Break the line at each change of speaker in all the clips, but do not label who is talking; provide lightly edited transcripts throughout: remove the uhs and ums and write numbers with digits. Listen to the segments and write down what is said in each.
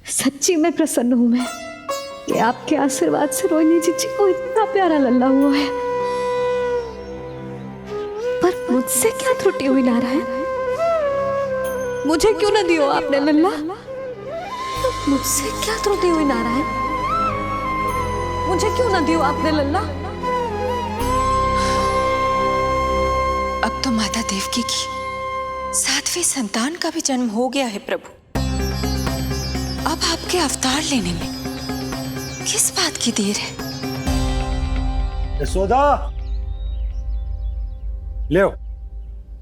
सच्ची में प्रसन्न हूं मैं कि आपके आशीर्वाद से रोहिणी जीजी को इतना प्यारा लल्ला हुआ है। पर मुझसे क्या त्रुटि हुई नारायण? मुझे क्यों न दियो आपने लल्ला? मुझसे क्या त्रुटि हुई नारायण? मुझे क्यों न दियो आपने लल्ला?
अब तो माता देवकी की 7वीं संतान का भी जन्म हो गया है प्रभु। अब आपके अवतार लेने में किस बात की देर है?
यशोदा, ले आओ।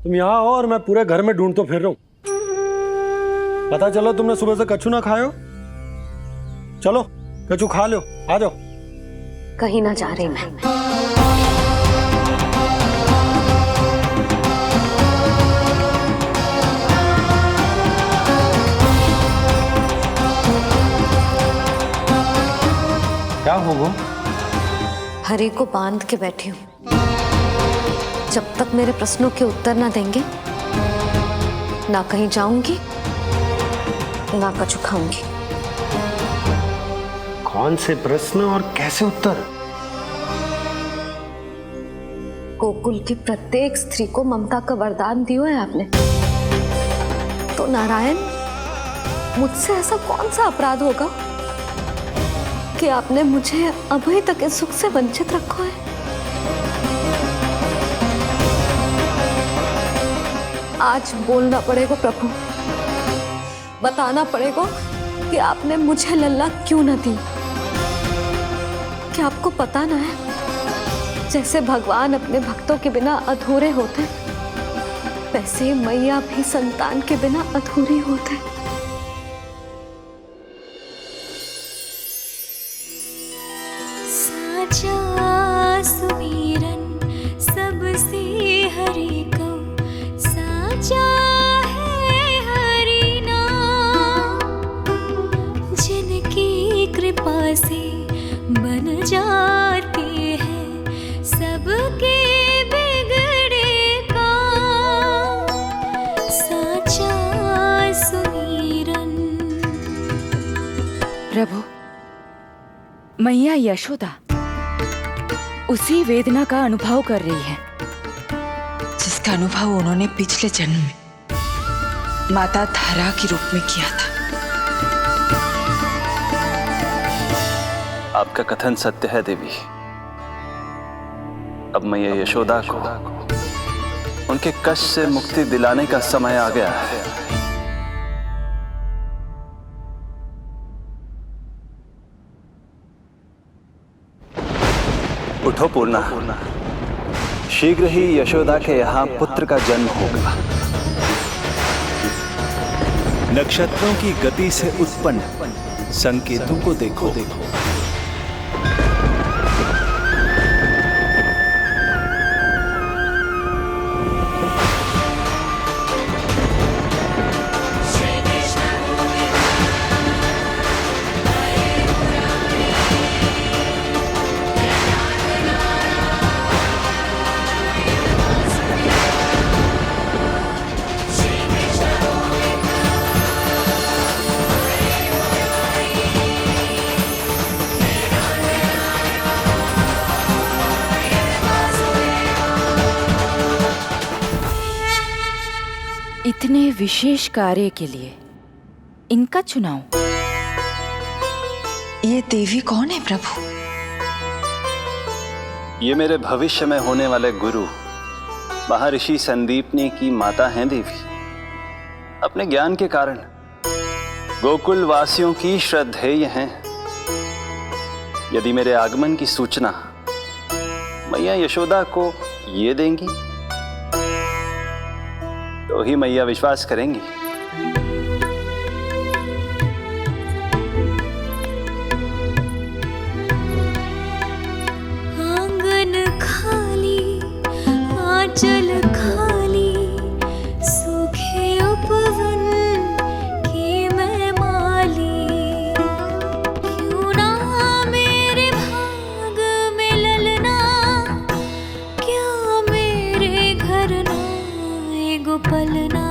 तुम यहाँ आओ और मैं पूरे घर में ढूंढतो फिर रहा हूं। पता चलो तुमने सुबह से कछु ना खायो। चलो कछु खा लो, आ जाओ।
कहीं ना जा रही मैं।
क्या हो वो?
हरि को बांध के बैठी हूँ। जब तक मेरे प्रश्नों के उत्तर ना देंगे, ना कहीं जाऊंगी, ना कछु खाऊंगी।
कौन से प्रश्न और कैसे उत्तर?
गोकुल की प्रत्येक स्त्री को ममता का वरदान दिया है आपने, तो नारायण मुझसे ऐसा कौन सा अपराध होगा कि आपने मुझे अभी तक इस सुख से वंचित रखा है? आज बोलना पड़ेगा प्रभु, बताना पड़ेगा कि आपने मुझे लल्ला क्यों न दी। क्या आपको पता ना है, जैसे भगवान अपने भक्तों के बिना अधूरे होते, वैसे मैया भी संतान के बिना अधूरी होते।
साचा सुमिरन सबसे हरि को, साचा है हरि नाम, जिनकी कृपा से बन जाते हैं सबके बिगड़े काम। साचा सुमिरन।
प्रभु, मैया यशोदा उसी वेदना का अनुभव कर रही है जिसका अनुभव उन्होंने पिछले जन्म में माता धारा के रूप में किया था।
आपका कथन सत्य है देवी। अब मैया यशोदा को उनके कष्ट से मुक्ति दिलाने का समय आ गया है। उठो पूर्णा, शीघ्र ही यशोदा के यहाँ पुत्र का जन्म होगा।
नक्षत्रों की गति से उत्पन्न संकेतों को देखो।
इतने विशेष कार्य के लिए इनका चुनाव। ये देवी कौन है प्रभु?
ये मेरे भविष्य में होने वाले गुरु महर्षि संदीपनी की माता हैं देवी। अपने ज्ञान के कारण गोकुल वासियों की श्रद्धेय हैं। यदि मेरे आगमन की सूचना मैया यशोदा को ये देंगी तो ही मैया विश्वास करेंगी।
आंगन खाली, आंचल खाली, सूखे उपवन की मैं माली। क्यों ना मेरे भाग में ललना, क्या मेरे घर ना एगो पलना।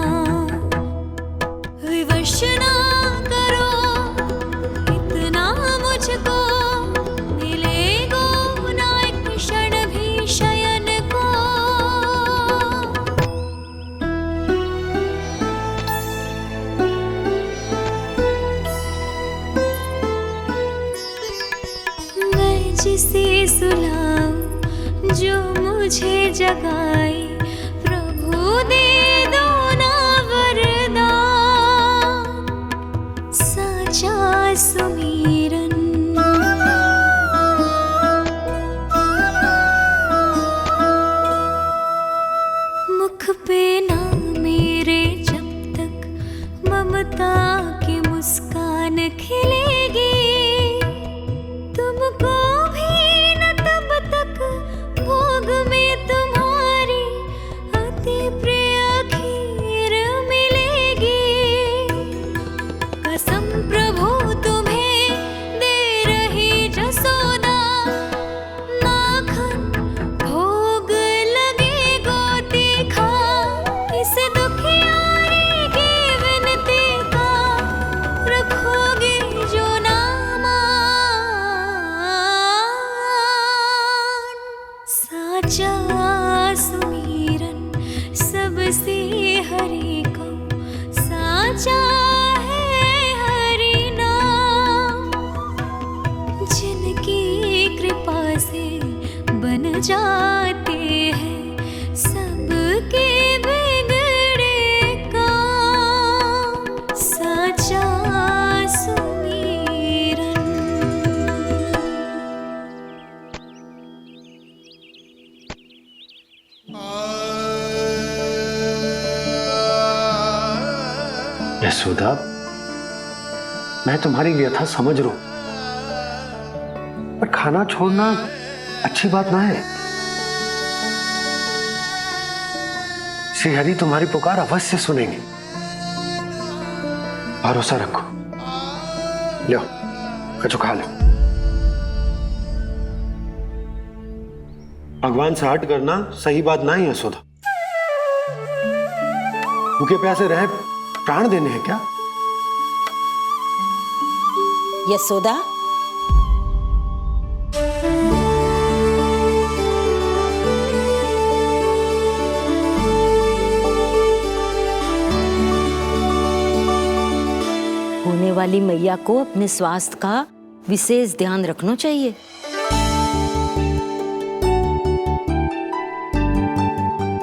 जिसे सुलाऊं जो मुझे जगाए, प्रभु दे दो ना वरदान, साचा सुमीरन। मुख पे ना मेरे जब तक ममता की मुस्कान खिलेगी, तुमको भी न तब तक भोग में तुम्हारी अति प्रिय खीर मिलेगी। कसम प्रभु तुम्हें दे रही जसोदा, माखन भोग लगेगा तीखा, इस दुखियारी की विनती का रखोगे जो नामान, साचा सुमीरन सबसे हरि को, साचा है हरि नाम, जिनकी कृपा से बन जाते हैं सबके बिगड़े काम, साचा सुमीरन।
यशोदा, मैं तुम्हारी व्यथा समझ रहा हूं, पर खाना छोड़ना अच्छी बात ना है। श्री हरि तुम्हारी पुकार अवश्य सुनेंगे, भरोसा रखो। लो कछु खा लो। भगवान से हट करना सही बात ना ही यशोदा। भूखे प्यासे रहे प्राण देने हैं क्या?
यशोदा, होने वाली मैया को अपने स्वास्थ्य का विशेष ध्यान रखना चाहिए।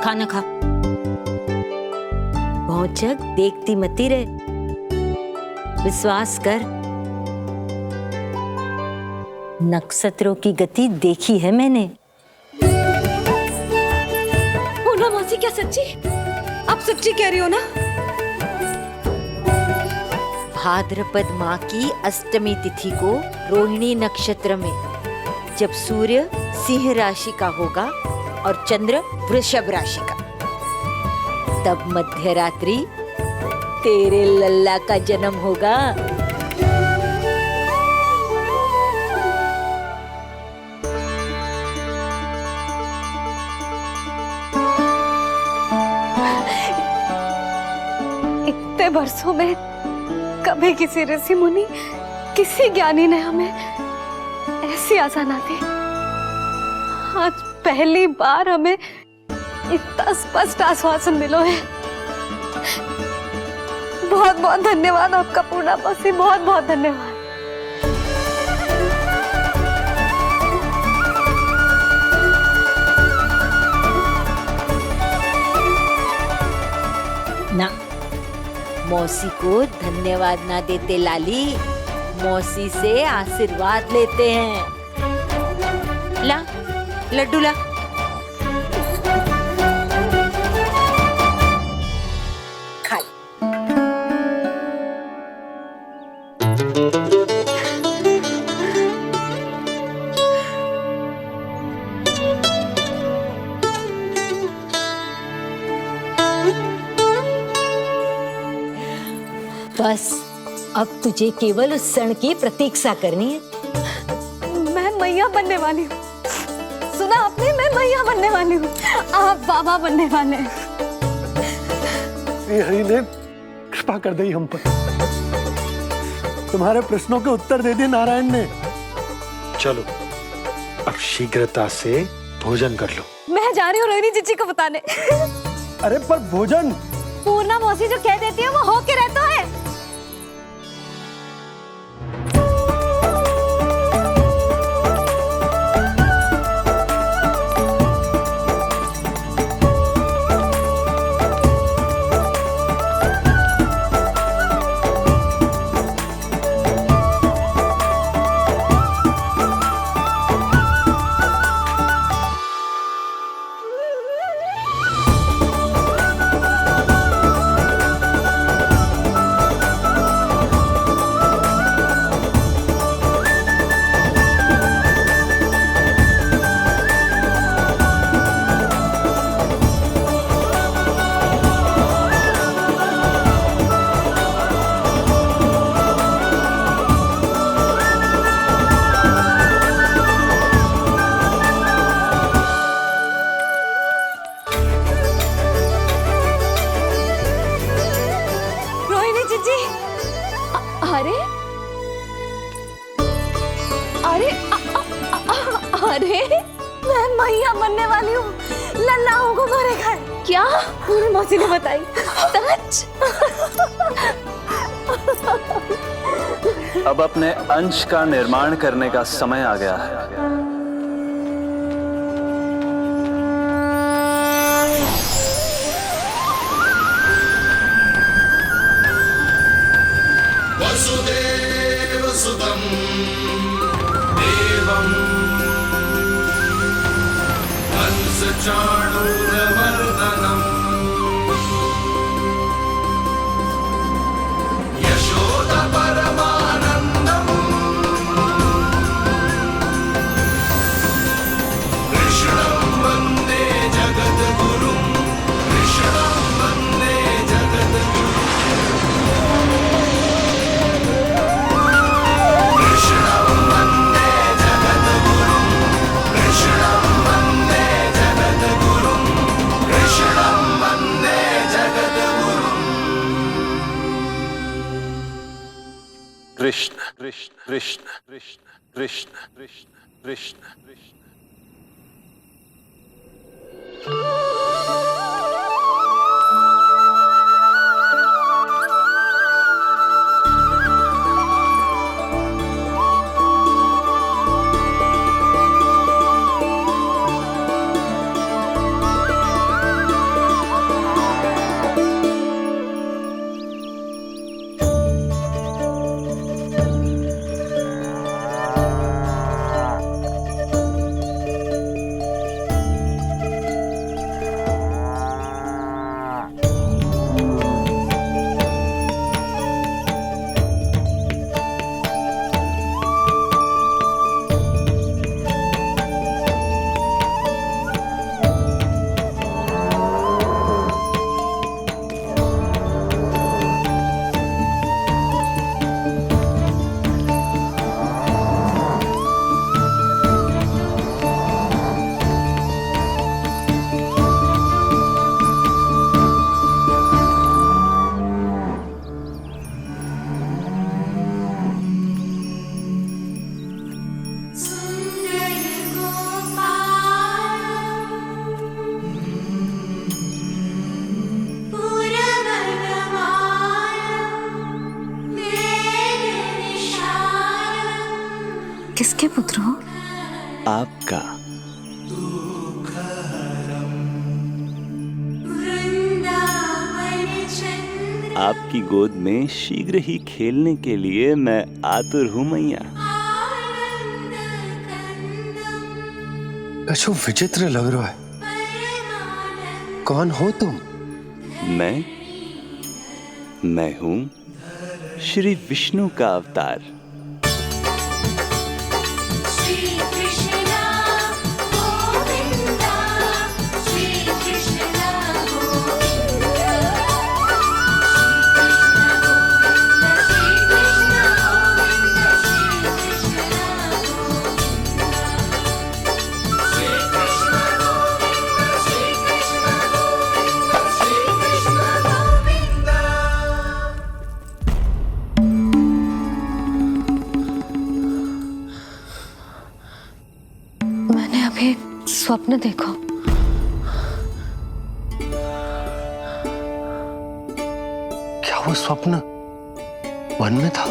खाना खा, भौचक देखती मती रहे, विश्वास कर। नक्षत्रों की गति देखी है मैंने।
पूना मौसी, क्या सच्ची? आप सच्ची कह रही हो ना?
भाद्रपद माह की अष्टमी तिथि को रोहिणी नक्षत्र में, जब सूर्य सिंह राशि का होगा और चंद्र वृषभ राशि का, तब मध्य रात्रि तेरे लल्ला का जन्म होगा।
इतने वर्षों में कभी किसी ऋषि मुनि, किसी ज्ञानी ने हमें ऐसी आशा ना दी। आज पहली बार हमें इतना स्पष्ट आश्वासन मिलो है। बहुत बहुत धन्यवाद आपका पूर्णा मौसी, बहुत बहुत धन्यवाद।
ना, मौसी को धन्यवाद ना देते लाली, मौसी से आशीर्वाद लेते हैं। ला लड्डू ला। खा ले। बस अब तुझे केवल उस क्षण की प्रतीक्षा करनी है।
मैं मैया बनने वाली हूँ। सुना आपने? मैं मैया बनने वाली हूँ, आप बाबा बनने वाले हैं।
श्री हरि ने कृपा कर दी हम पर, तुम्हारे प्रश्नों के उत्तर दे दिए नारायण ने। चलो अब शीघ्रता से भोजन कर लो।
मैं जा रही हूँ रोहिणी जीजी को बताने।
अरे पर भोजन,
पूर्णा मौसी जो कह देती है वो होके रहता है। अरे अरे अरे मैं मैया बनने वाली हूँ, लल्लाओं को मारेगा है। क्या? पूरी मौसी ने बताई। सच?
अब अपने अंश का निर्माण करने का समय आ गया है।
वसुदेव सुतं देवं कंसचाणूरमर्दनम् यशोदा परमानन्दम् कृष्णं वन्दे जगद्गुरुं कृष्णं वन्दे जगद्गुरुं कृष्णं वन्दे जगद्गुरुं कृष्णं वन्दे जगद्गुरुं कृष्णं वन्दे जगद्गुरुं
कृष्ण कृष्ण कृष्ण कृष्ण कृष्ण कृष्ण कृष्ण कृष्ण।
किसके पुत्र हो?
आपका। आपकी गोद में शीघ्र ही खेलने के लिए मैं आतुर हूँ मैया।
कछु विचित्र लग रहा है। कौन हो तुम?
मैं हूँ श्री विष्णु का अवतार।
मैंने अभी एक स्वप्न देखा।
क्या वो स्वप्न वन में था?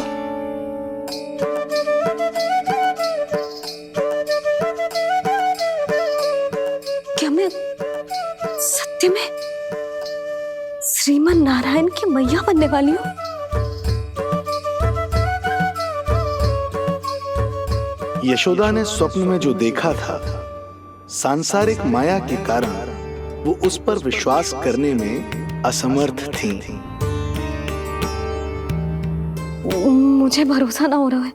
क्या मैं सत्य में श्रीमन नारायण की मैया बनने वाली हूँ?
यशोदा ने स्वप्न में जो देखा था, सांसारिक माया के कारण वो उस पर विश्वास करने में असमर्थ थी।
मुझे भरोसा ना हो रहा है।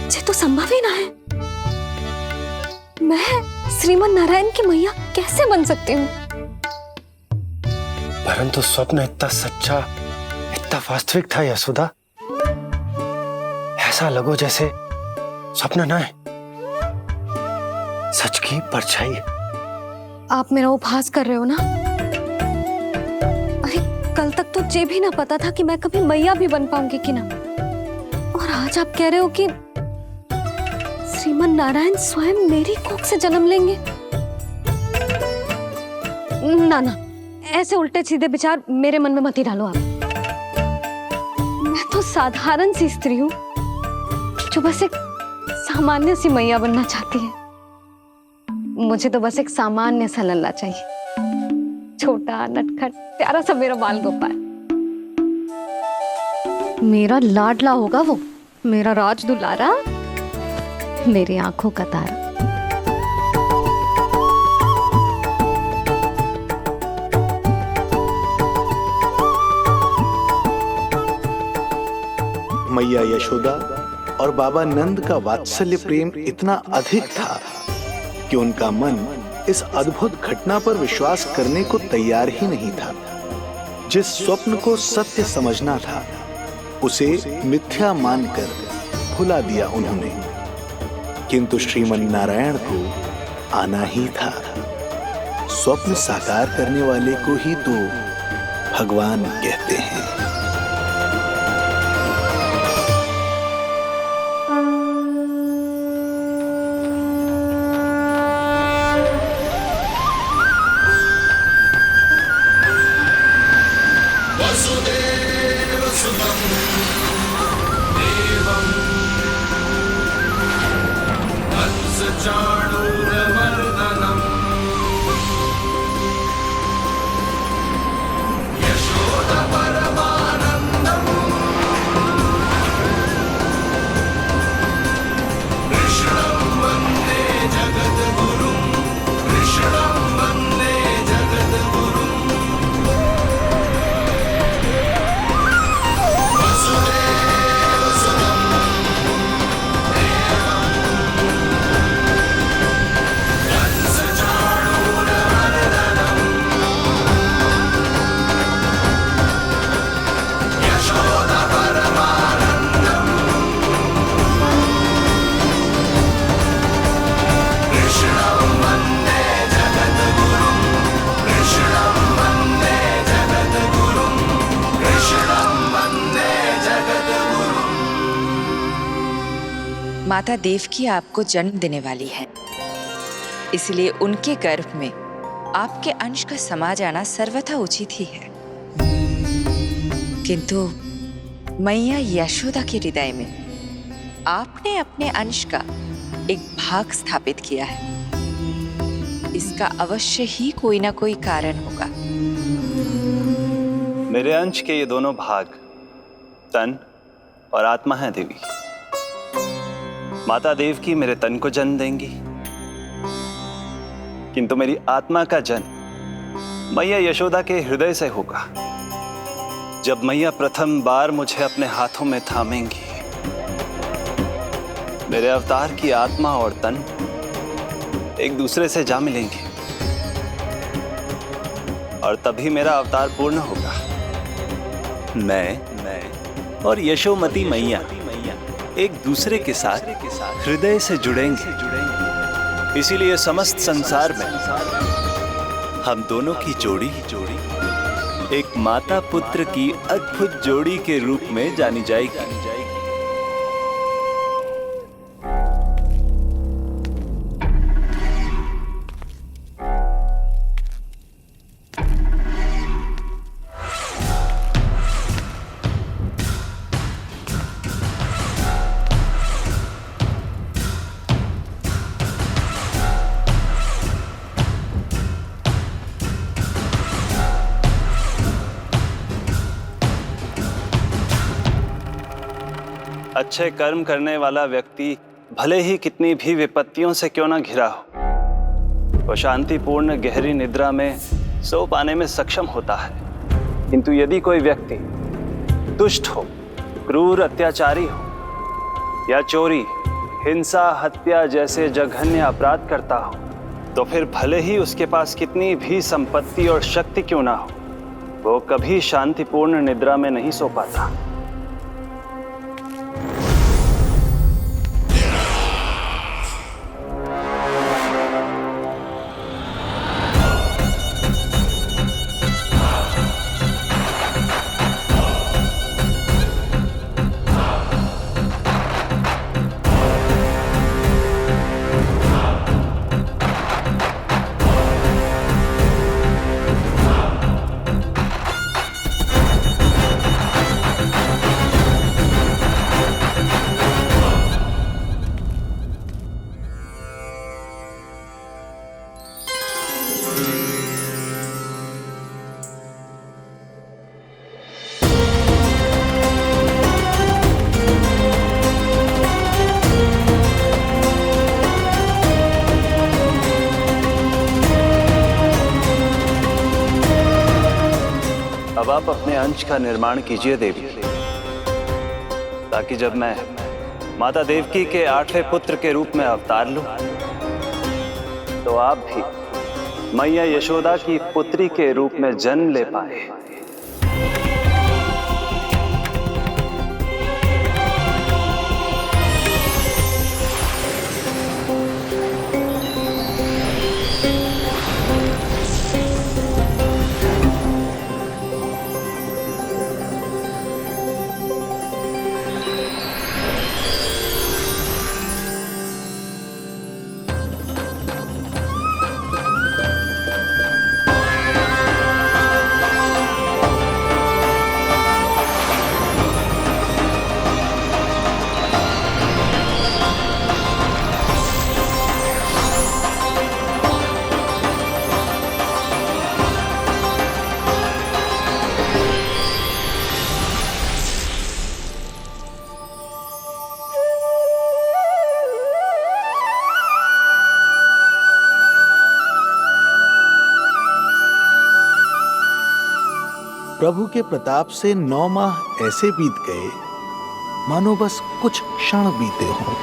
ये तो संभव ही ना है। मैं श्रीमन नारायण की मैया कैसे बन सकती हूँ?
परंतु स्वप्न इतना सच्चा, इतना वास्तविक था यशोदा। ऐसा लगो जैसे स्वप्न ना है, सच की परछाई।
आप मेरा उपहास कर रहे हो ना? अरे कल तक तो ये भी ना पता था कि मैं कभी मैया भी बन पाऊंगी कि ना। सच आप कह रहे हो कि श्रीमन नारायण स्वयं मेरी कोख से जन्म लेंगे? ना ना, ऐसे उल्टे सीधे विचार मेरे मन में मत ही डालो आप। मैं तो साधारण सी स्त्री हूँ जो बस एक सामान्य सी मैया बनना चाहती है। मुझे तो बस एक सामान्य सा लल्ला चाहिए, छोटा नटखट प्यारा सा मेरा बाल गोपाल। मेरा लाडला होगा वो, मेरा राज दुलारा, मेरी आंखों का तारा।
मैया यशोदा और बाबा नंद का वात्सल्य प्रेम इतना अधिक था कि उनका मन इस अद्भुत घटना पर विश्वास करने को तैयार ही नहीं था। जिस स्वप्न को सत्य समझना था उसे मिथ्या मानकर भुला दिया उन्होंने, किंतु श्रीमन नारायण को आना ही था। स्वप्न साकार करने वाले को ही तो भगवान कहते हैं।
माता देवकी आपको जन्म देने वाली है, इसलिए उनके गर्भ में आपके अंश का समा जाना सर्वथा उचित ही है। किंतु मैया यशोदा के हृदय में आपने अपने अंश का एक भाग स्थापित किया है। इसका अवश्य ही कोई ना कोई कारण होगा।
मेरे अंश के ये दोनों भाग तन और आत्मा हैं देवी। माता देवकी मेरे तन को जन्म देंगी, किंतु मेरी आत्मा का जन्म मैया यशोदा के हृदय से होगा। जब मैया प्रथम बार मुझे अपने हाथों में थामेंगी, मेरे अवतार की आत्मा और तन एक दूसरे से जा मिलेंगे और तभी मेरा अवतार पूर्ण होगा।
मैं और यशोमती मैया एक दूसरे के साथ हृदय से जुड़ेंगे।
इसीलिए समस्त संसार में
हम दोनों की जोड़ी एक माता पुत्र की अद्भुत जोड़ी के रूप में जानी जाएगी।
अच्छे कर्म करने वाला व्यक्ति भले ही कितनी भी विपत्तियों से क्यों ना घिरा हो, वो शांतिपूर्ण गहरी निद्रा में सो पाने में सक्षम होता है। किंतु यदि कोई व्यक्ति दुष्ट हो, क्रूर अत्याचारी हो या चोरी, हिंसा, हत्या जैसे जघन्य अपराध करता हो, तो फिर भले ही उसके पास कितनी भी संपत्ति और शक्ति क्यों ना हो, वो कभी शांतिपूर्ण निद्रा में नहीं सो पाता। आप अपने अंश का निर्माण कीजिए देवी, ताकि जब मैं माता देवकी के 8वें पुत्र के रूप में अवतार लूं, तो आप भी मैया यशोदा की पुत्री के रूप में जन्म ले पाए।
प्रभु के प्रताप से 9 माह ऐसे बीत गए मानो बस कुछ क्षण बीते हों।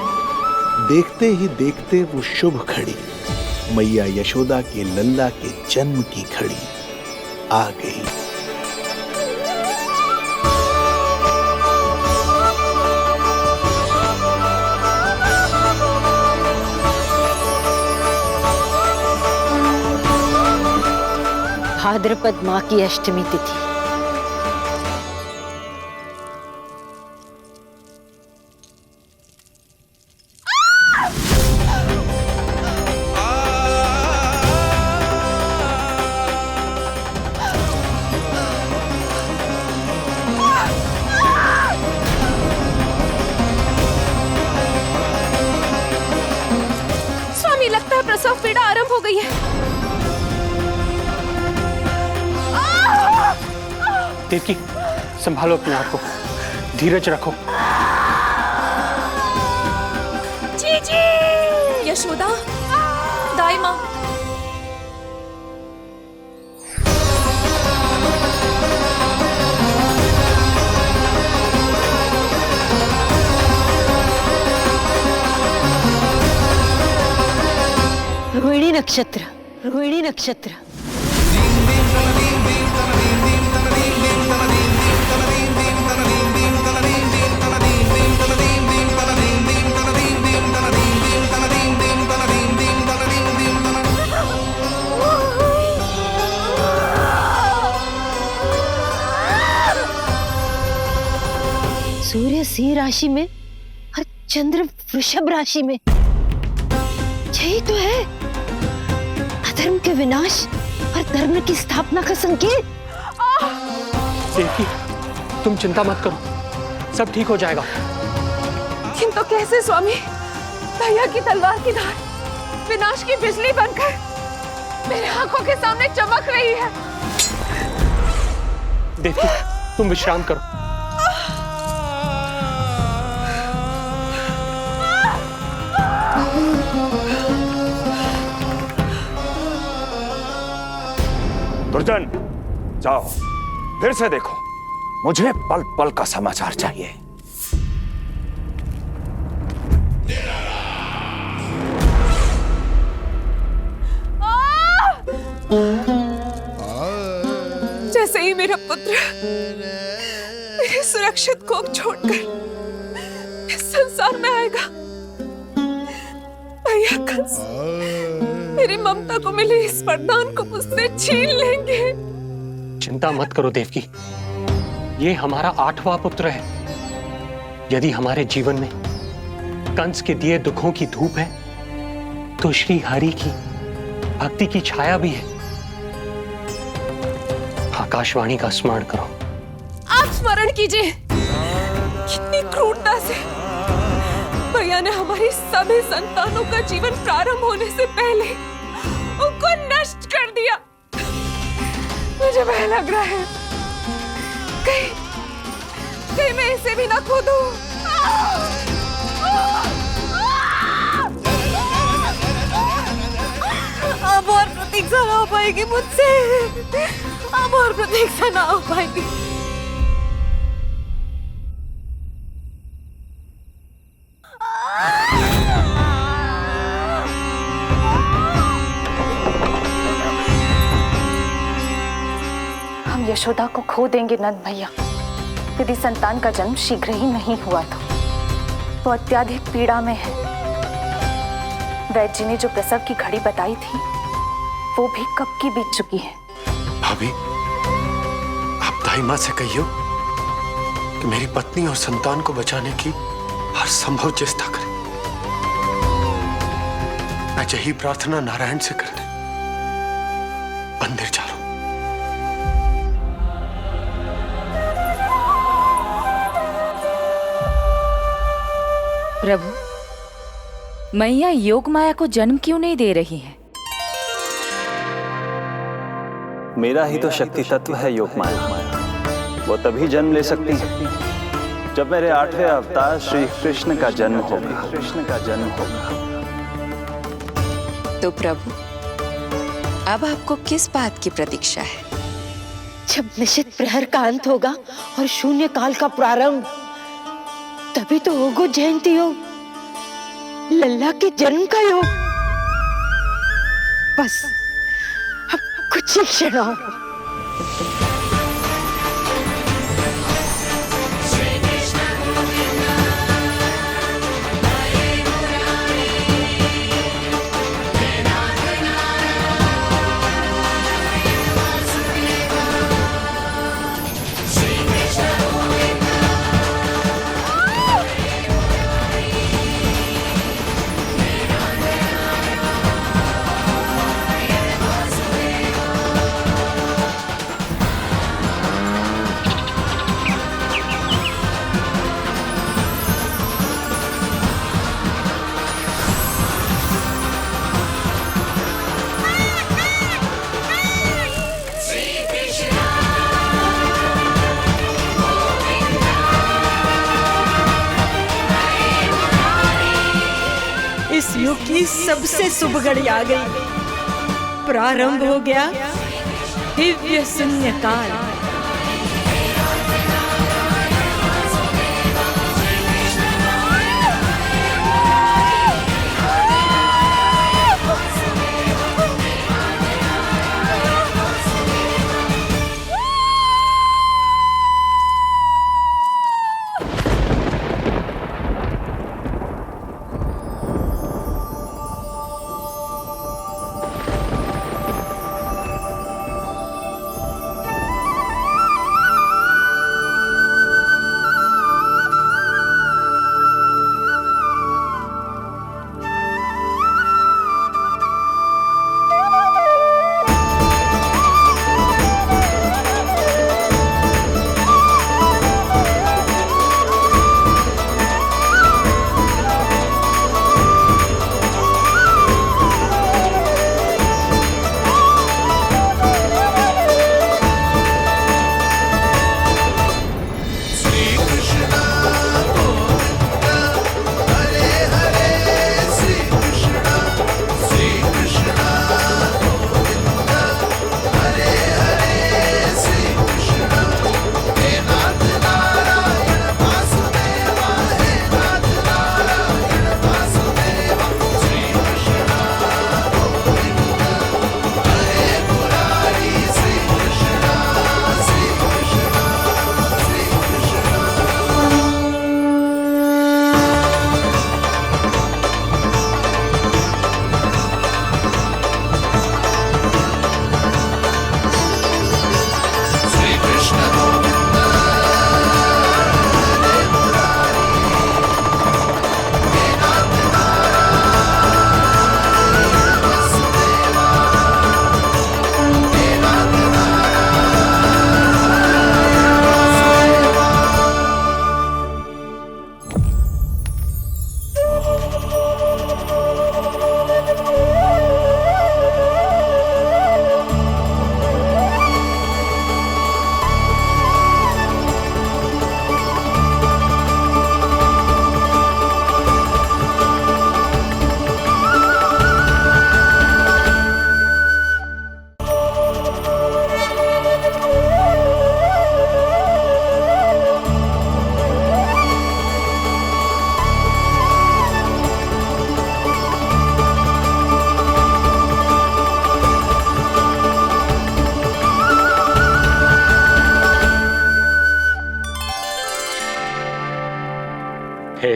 देखते ही देखते वो शुभ घड़ी, मैया यशोदा के लल्ला के जन्म की घड़ी आ गई।
भाद्रपद माह की अष्टमी तिथि।
स्वामी, लगता है प्रसव पीड़ा आरंभ हो गई है।
देवकी, संभालो अपने आप को, धीरज रखो।
जीजी, यशोदा, दाई माँ।
रोहिणी नक्षत्र, रोहिणी नक्षत्र। सूर्य सिंह राशि में और चंद्र वृषभ राशि में। यही तो है अधर्म के विनाश और धर्म की स्थापना का संकेत।
देवकी, तुम चिंता मत करो, सब ठीक हो जाएगा।
किंतु कैसे स्वामी? भैया की तलवार की धार विनाश की बिजली बनकर मेरे आंखों के सामने चमक रही है।
देवकी, तुम विश्राम करो।
दुर्जन, जाओ फिर से देखो, मुझे पल पल का समाचार चाहिए।
जैसे ही मेरा पुत्र मेरे सुरक्षित कोख छोड़कर इस संसार में आएगा, भैया कंस मेरी ममता को मिले इस वरदान को मुझसे छीन लेंगे।
चिंता मत करो देवकी, ये हमारा 8वां पुत्र है। यदि हमारे जीवन में कंस के दिए दुखों की धूप है, तो श्री हरि की भक्ति की छाया भी है। आकाशवाणी का स्मरण करो।
आप स्मरण कीजिए, कितनी क्रूरता से भैया ने हमारी सभी संतानों का जीवन प्रारंभ होने से पहले उनको नष्ट कर दिया। मुझे भय लग रहा है, कहीं मैं इसे भी ना खो दूं। अब और प्रतीक्षा ना हो पाएगी मुझसे। अब और प्रतीक्षा ना हो पाएगी।
हम यशोदा को खो देंगे नंद भैया, यदि संतान का जन्म शीघ्र ही नहीं हुआ तो। वो अत्यधिक पीड़ा में है। वैद्य जी ने जो प्रसव की घड़ी बताई थी वो भी कब की बीत चुकी है।
भाभी, आप दाई माँ से कहियो कि मेरी पत्नी और संतान को बचाने की हर संभव चेष्टा करें। मैं यही प्रार्थना नारायण से करने मंदिर जा रहा हूं।
प्रभु, मैया योग माया को जन्म क्यों नहीं दे रही है?
मेरा ही तो शक्ति तत्व है योग माया। वो तभी जन्म ले सकती है जब मेरे 8वें अवतार श्री कृष्ण का जन्म होगा।
तो प्रभु, अब आपको किस बात की प्रतीक्षा है?
जब निश्चित प्रहर का अंत होगा और शून्य काल का प्रारंभ, तभी तो होगो जयंती योग, लल्ला के जन्म का योग। बस अब कुछ ही क्षण और।
इस युग की सबसे शुभ घड़ी आ गई। प्रारंभ हो गया दिव्य शून्य काल।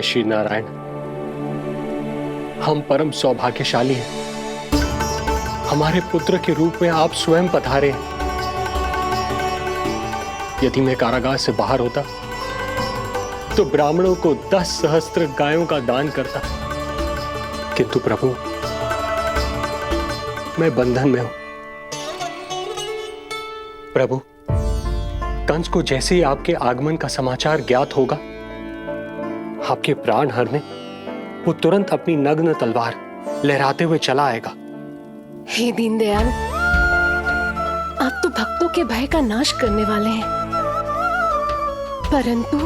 श्री नारायण, हम परम सौभाग्यशाली हैं। हमारे पुत्र के रूप में आप स्वयं पधारे हैं। यदि मैं कारागार से बाहर होता तो ब्राह्मणों को 10 सहस्त्र गायों का दान करता, किंतु प्रभु मैं बंधन में हूं। प्रभु, कंस को जैसे ही आपके आगमन का समाचार ज्ञात होगा, आपके प्राण हरने वो तुरंत अपनी नग्न तलवार लहराते हुए चला आएगा।
हे दीनदयाल, आप तो भक्तों के भय का नाश करने वाले हैं, परंतु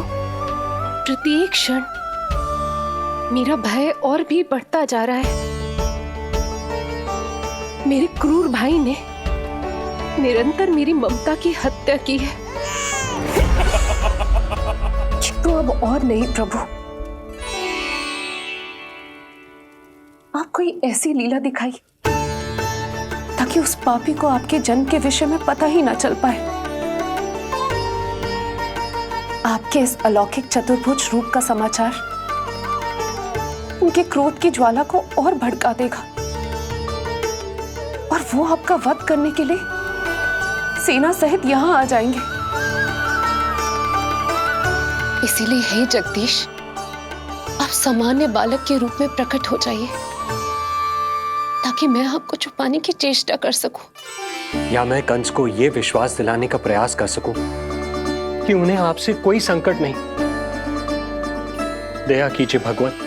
प्रत्येक क्षण मेरा भय और भी बढ़ता जा रहा है। मेरे क्रूर भाई ने निरंतर मेरी ममता की हत्या की है।
तो अब और नहीं प्रभु, आप कोई ऐसी लीला दिखाई ताकि उस पापी को आपके जन्म के विषय में पता ही ना चल पाए। आपके इस अलौकिक चतुर्भुज रूप का समाचार उनके क्रोध की ज्वाला को और भड़का देगा और वो आपका वध करने के लिए सेना सहित यहां आ जाएंगे।
इसीलिए हे जगदीश, आप सामान्य बालक के रूप में प्रकट हो जाइए ताकि मैं आपको छुपाने की चेष्टा कर सकूं।
या मैं कंस को यह विश्वास दिलाने का प्रयास कर सकूं कि उन्हें आपसे कोई संकट नहीं। दया कीजिए भगवान।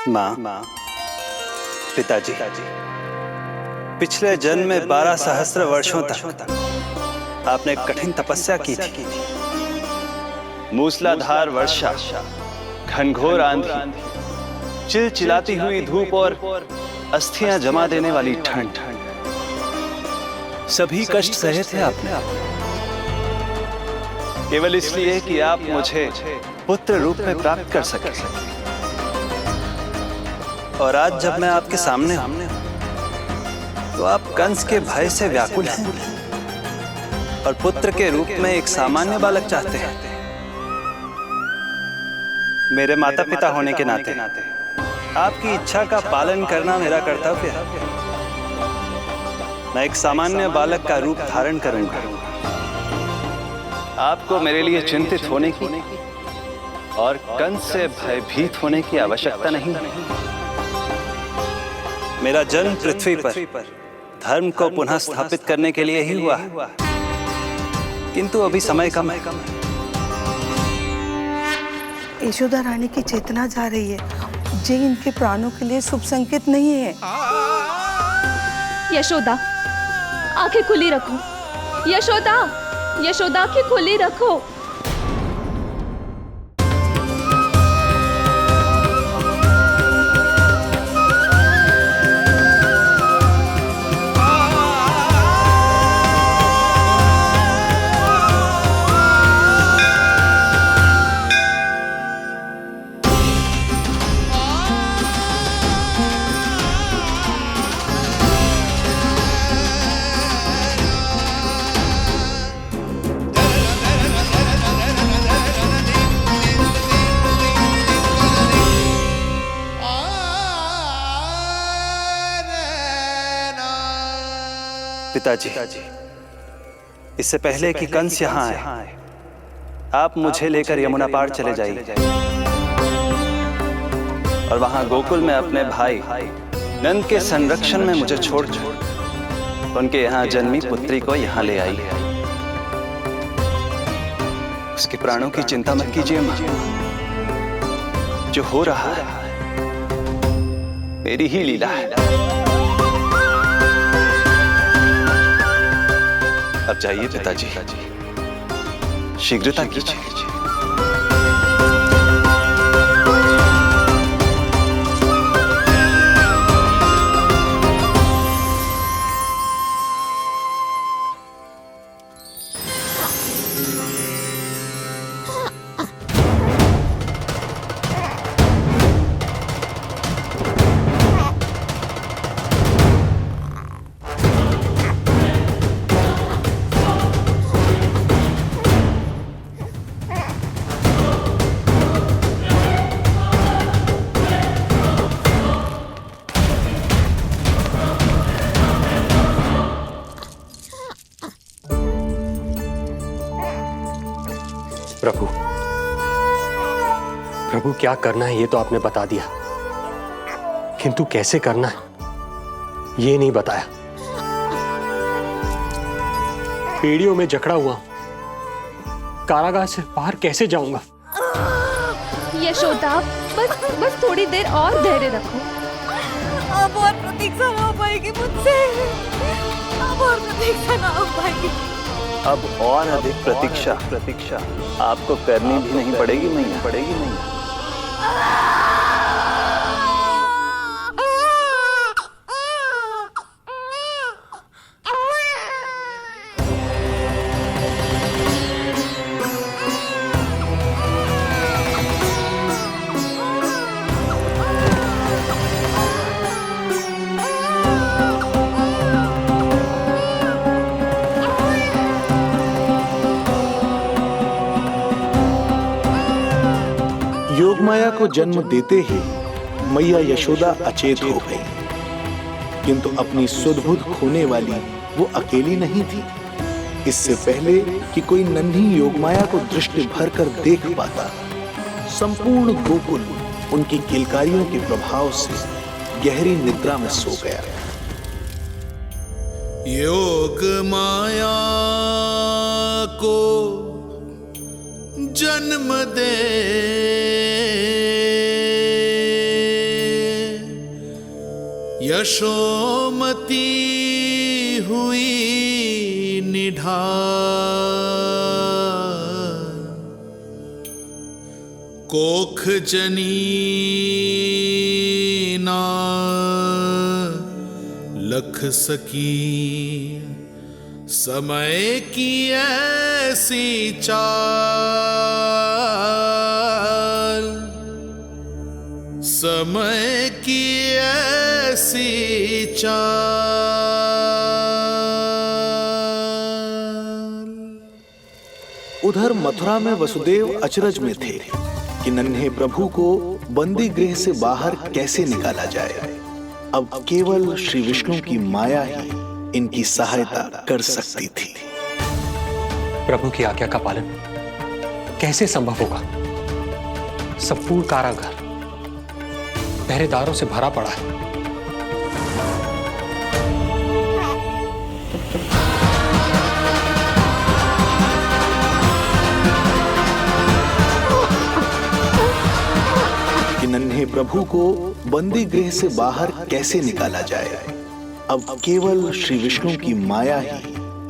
माँ, पिताजी, पिछले जन्म में 12 सहस्त्र वर्षों तक आपने कठिन तपस्या की थी। मूसलाधार वर्षा, घनघोर आंधी, चिलचिलाती हुई धूप और अस्थियां जमा देने वाली ठंड, सभी कष्ट सहे थे आपने, केवल इसलिए कि आप मुझे पुत्र रूप में प्राप्त कर सके। और आज जब मैं आपके सामने हूं तो आप कंस के भय से व्याकुल हैं और पुत्र के रूप में एक सामान्य बालक चाहते हैं। मेरे माता पिता होने के नाते आपकी इच्छा का पालन करना मेरा कर्तव्य है। मैं एक सामान्य बालक का रूप धारण करूंगा। आपको मेरे लिए चिंतित होने की और कंस से भयभीत होने की आवश्यकता नहीं। मेरा जन्म पृथ्वी पर धर्म को पुनः स्थापित करने के लिए ही हुआ है, किंतु अभी समय कम है।
यशोदा रानी की चेतना जा रही है, ये इनके प्राणों के लिए शुभ संकेत नहीं है।
यशोदा, आंखें खुली रखो। यशोदा, यशोदा आंखें खुली रखो।
पिताजी, इससे पहले कि कंस यहाँ आए, आप मुझे लेकर यमुना पार चले जाइए। और वहां गोकुल में अपने भाई नंद के संरक्षण में मुझे छोड़कर उनके यहाँ जन्मी पुत्री को यहाँ ले आई। उसके प्राणों की चिंता मत कीजिए मां। जो हो रहा है मेरी ही लीला है। अब जाइए पिताजी, शीघ्रता कीजिए।
प्रभु, प्रभु क्या करना है ये तो आपने बता दिया, किंतु कैसे करना है ये नहीं बताया। पेड़ियों में जकड़ा हुआ कारागार से बाहर कैसे जाऊंगा?
यशोदा, बस थोड़ी देर और धैर्य रखो।
अब और प्रतीक्षा ना हो पाएगी मुझसे। अब और प्रतीक्षा ना हो पाएगी।
अब और अधिक प्रतीक्षा आपको करनी भी नहीं पड़ेगी मैया।
योगमाया को जन्म देते ही मैया यशोदा अचेत हो गई, किंतु अपनी सुध-बुध खोने वाली वो अकेली नहीं थी। इससे पहले कि कोई नन्ही योगमाया को दृष्टि भर कर देख पाता, संपूर्ण गोकुल उनकी किलकारियों के प्रभाव से गहरी निद्रा में सो गया।
योग माया को जन्म दे यशोमती हुई निढाल, कोख जनी ना लख सकी, समय की ऐसी चाल, समय की ऐसी चाल।
उधर मथुरा में वसुदेव अचरज में थे कि नन्हे प्रभु को बंदी गृह से बाहर कैसे निकाला जाए। अब केवल श्री विष्णु की माया ही इनकी सहायता कर सकती थी।
प्रभु की आज्ञा का पालन कैसे संभव होगा? संपूर्ण कारागार पहरेदारों से भरा पड़ा है।
कि नन्हे प्रभु को बंदी गृह से बाहर कैसे निकाला जाए। अब केवल श्री विष्णु की माया ही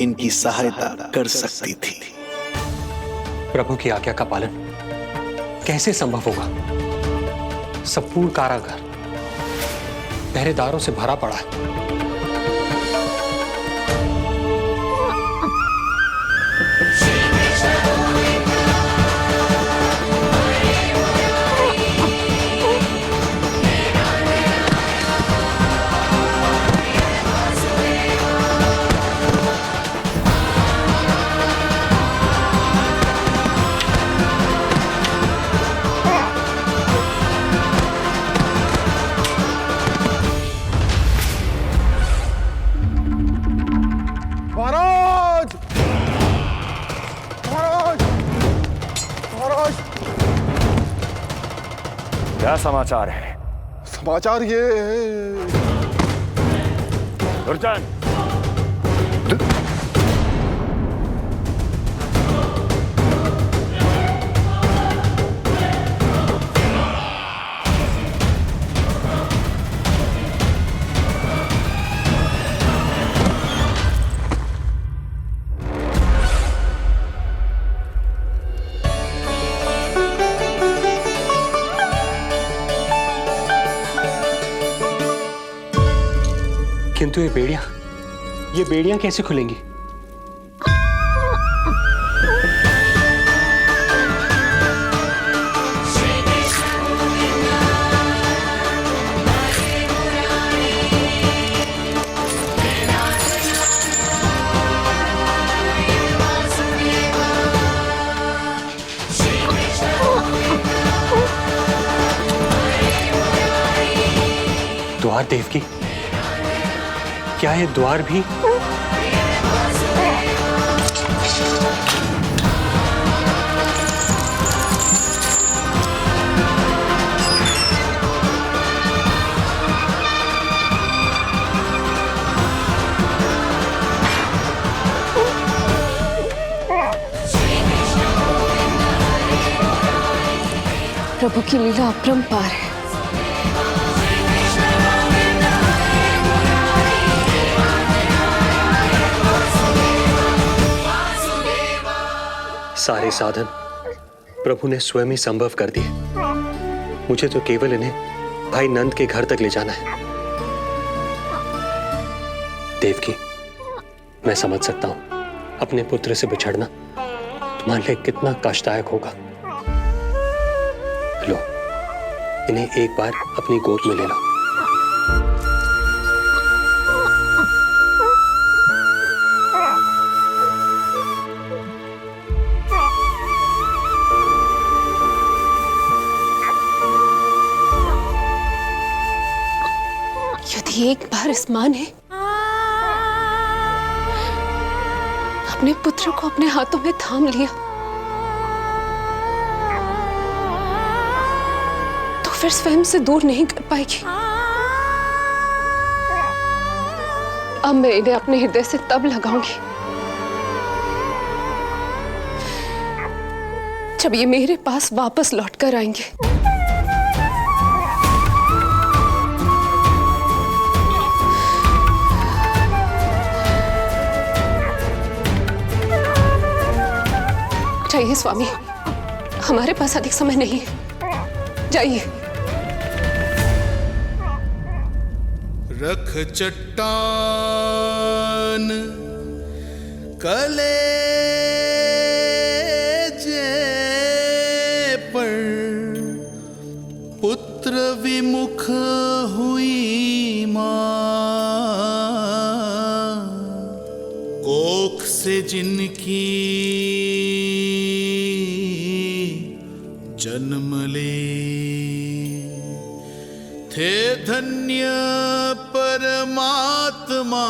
इनकी सहायता कर सकती थी।
प्रभु की आज्ञा का पालन कैसे संभव होगा? संपूर्ण कारागार पहरेदारों से भरा पड़ा है।
क्या समाचार है?
आचार्य।
दुर्जन,
किंतु ये बेड़ियां कैसे खुलेंगी? द्वार देवकी, क्या ये द्वार भी?
प्रभु की लीला अपरंपार है।
सारे साधन प्रभु ने स्वयं ही संभव कर दिए। मुझे तो केवल इन्हें भाई नंद के घर तक ले जाना है। देवकी, मैं समझ सकता हूं अपने पुत्र से बिछड़ना तुम्हारे लिए कितना कष्टदायक होगा। लो, इन्हें एक बार अपनी गोद में ले लो।
यदि एक बार इस मां ने अपने पुत्र को अपने हाथों में थाम लिया तो फिर स्वयं से दूर नहीं कर पाएगी। अब मैं इन्हें अपने हृदय से तब लगाऊंगी जब ये मेरे पास वापस लौट कर आएंगे। जाइए स्वामी, हमारे पास अधिक समय नहीं है, जाइए।
रख चट्टान कलेजे पर, पुत्र विमुख हुई मां, कोख से जिनकी जन्म ले, थे धन्य परमात्मा।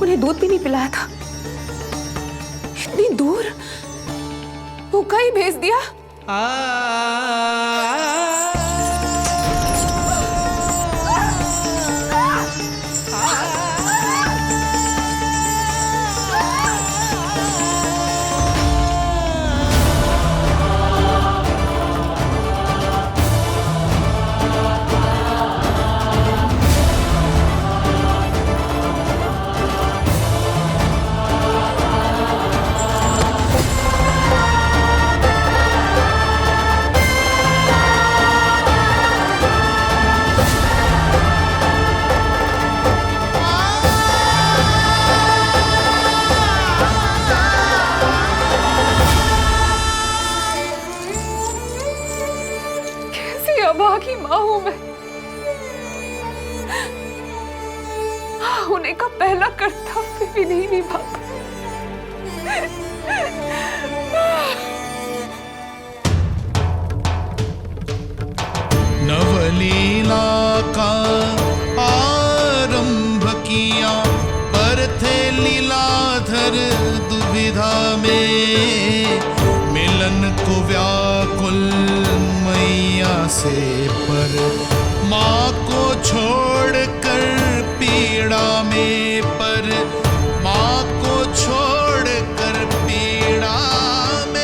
उन्हें दूध भी नहीं पिलाया था, इतनी दूर भूखा ही भेज दिया। अभागी मां हूं मैं, माँ होने का पहला कर्तव्य भी नहीं निभा पाई।
नवलीला का आरंभ किया पर थे लीलाधर दुविधा में, मिलन को व्याकुल मैया से पर माँ को छोड़कर पीड़ा में, पर माँ को छोड़कर पीड़ा में।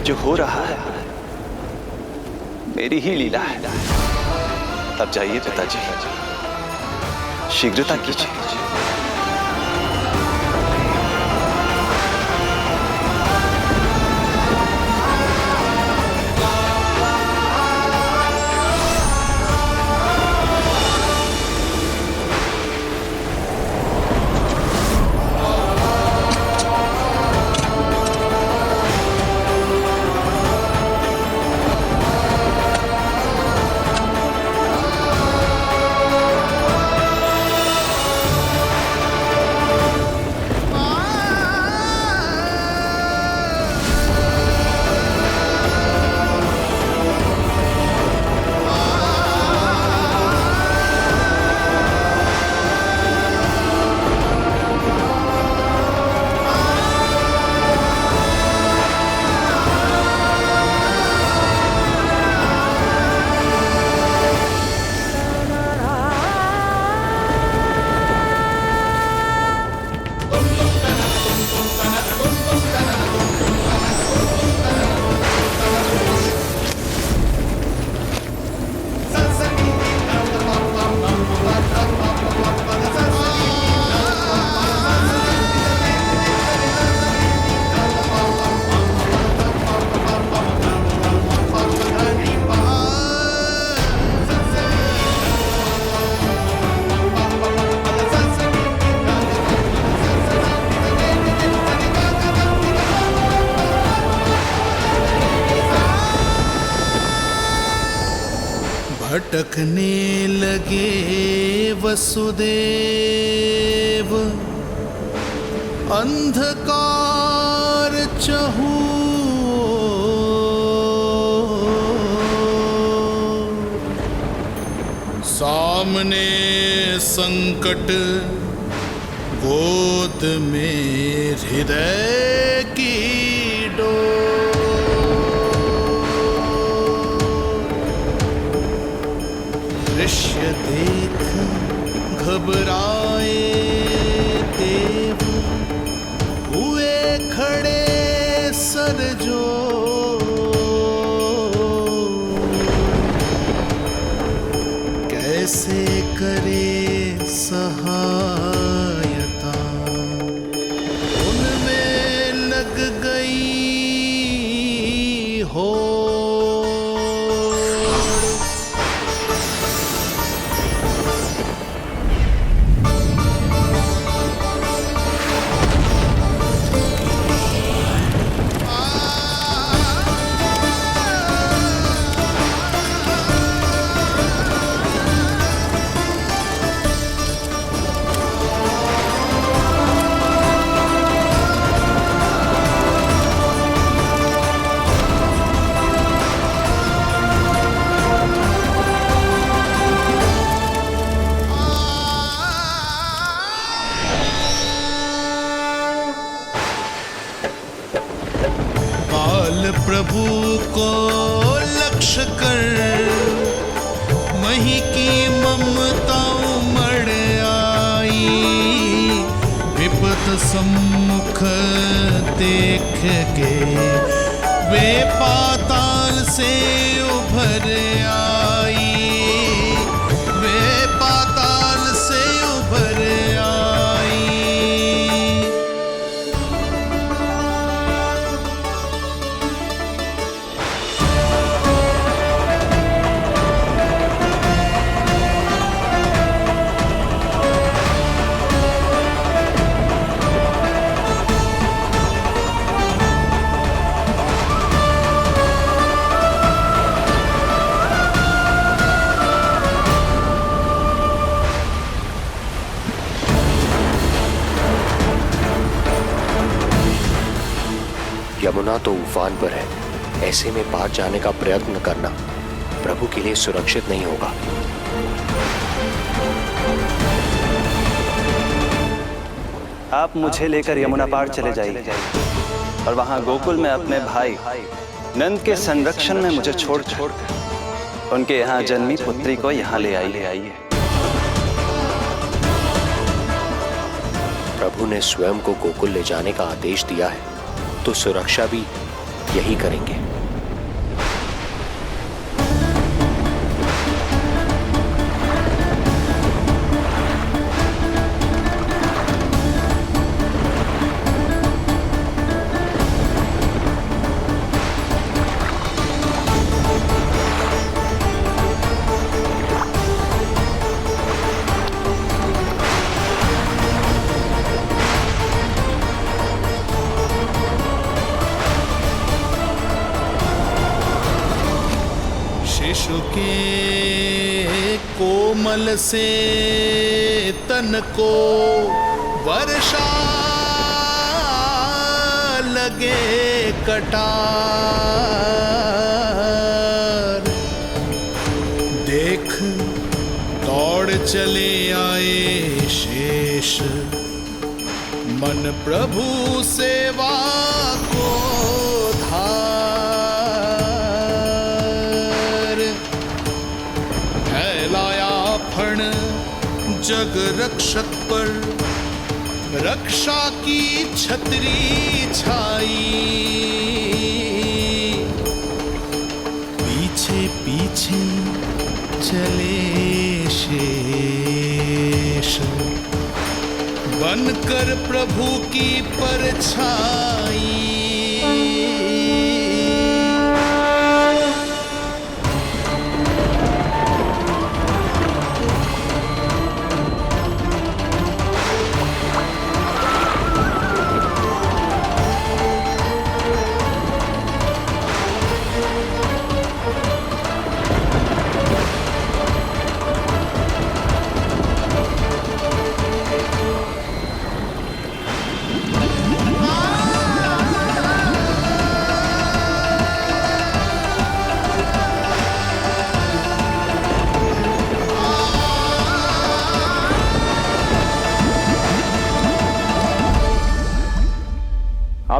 जो हो रहा है मेरी ही लीला है। तब जाइए पिताजी, शीघ्रता कीजिए।
भटकने लगे वसुदेव, अंधकार चहूर, सामने संकट गोद में हृदय की दृश्य देख घबराए देव, हुए खड़े सर जो। कैसे करे सहायता, उनमें लग गई हो। प्रभु को लक्ष्य कर मही की ममता उमड़ आई, विपद सम्मुख देख के वे पाताल से उभर आई, वे पाताल से उभर आई।
यमुना तो उफान पर है, ऐसे में पार जाने का प्रयत्न करना प्रभु के लिए सुरक्षित नहीं होगा।
आप मुझे लेकर यमुना पार चले जाइए और वहां गोकुल में अपने भाई नंद के संरक्षण में मुझे छोड़ उनके यहाँ जन्मी पुत्री को यहाँ ले आइए।
प्रभु ने स्वयं को गोकुल ले जाने का आदेश दिया है, तो सुरक्षा भी यही करेंगे।
शिशु के कोमल से तन को वर्षा लगे कटार, देख दौड़ चले आए शेष मन प्रभु सेवा को जग रक्षक पर रक्षा की छतरी छाई, पीछे पीछे चले शेष बनकर प्रभु की परछाई।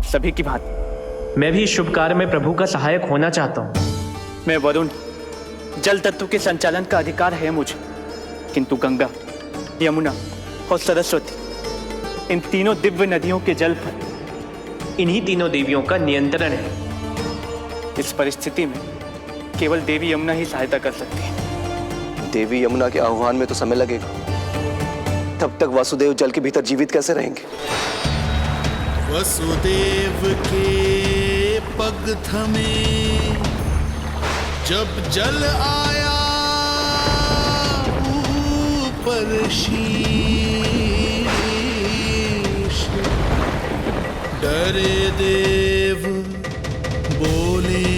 आप सभी की भांति मैं भी इस शुभ कार्य में प्रभु का सहायक होना चाहता हूँ। मैं वरुण, जल तत्व के संचालन का अधिकार है मुझे, किंतु गंगा, यमुना और सरस्वती, इन तीनों दिव्य नदियों के जल पर इन्हीं तीनों देवियों का नियंत्रण है। इस परिस्थिति में केवल देवी यमुना ही सहायता कर सकती है।
देवी यमुना के आह्वान में तो समय लगेगा, तब तक वासुदेव जल के भीतर जीवित कैसे रहेंगे?
वसुदेव के पग थमे जब जल आया ऊपर शीश, डरे देव बोले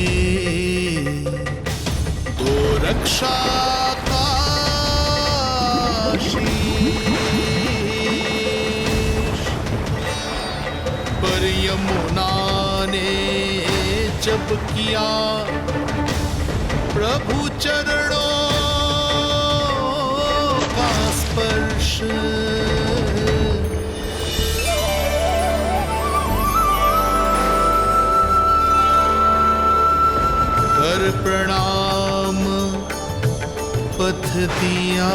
दो रक्षा का शीश, पर यमुना ने जब किया प्रभु चरणों का स्पर्श, कर प्रणाम पथ दिया,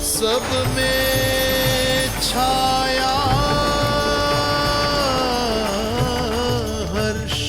सब में छाया हर्ष।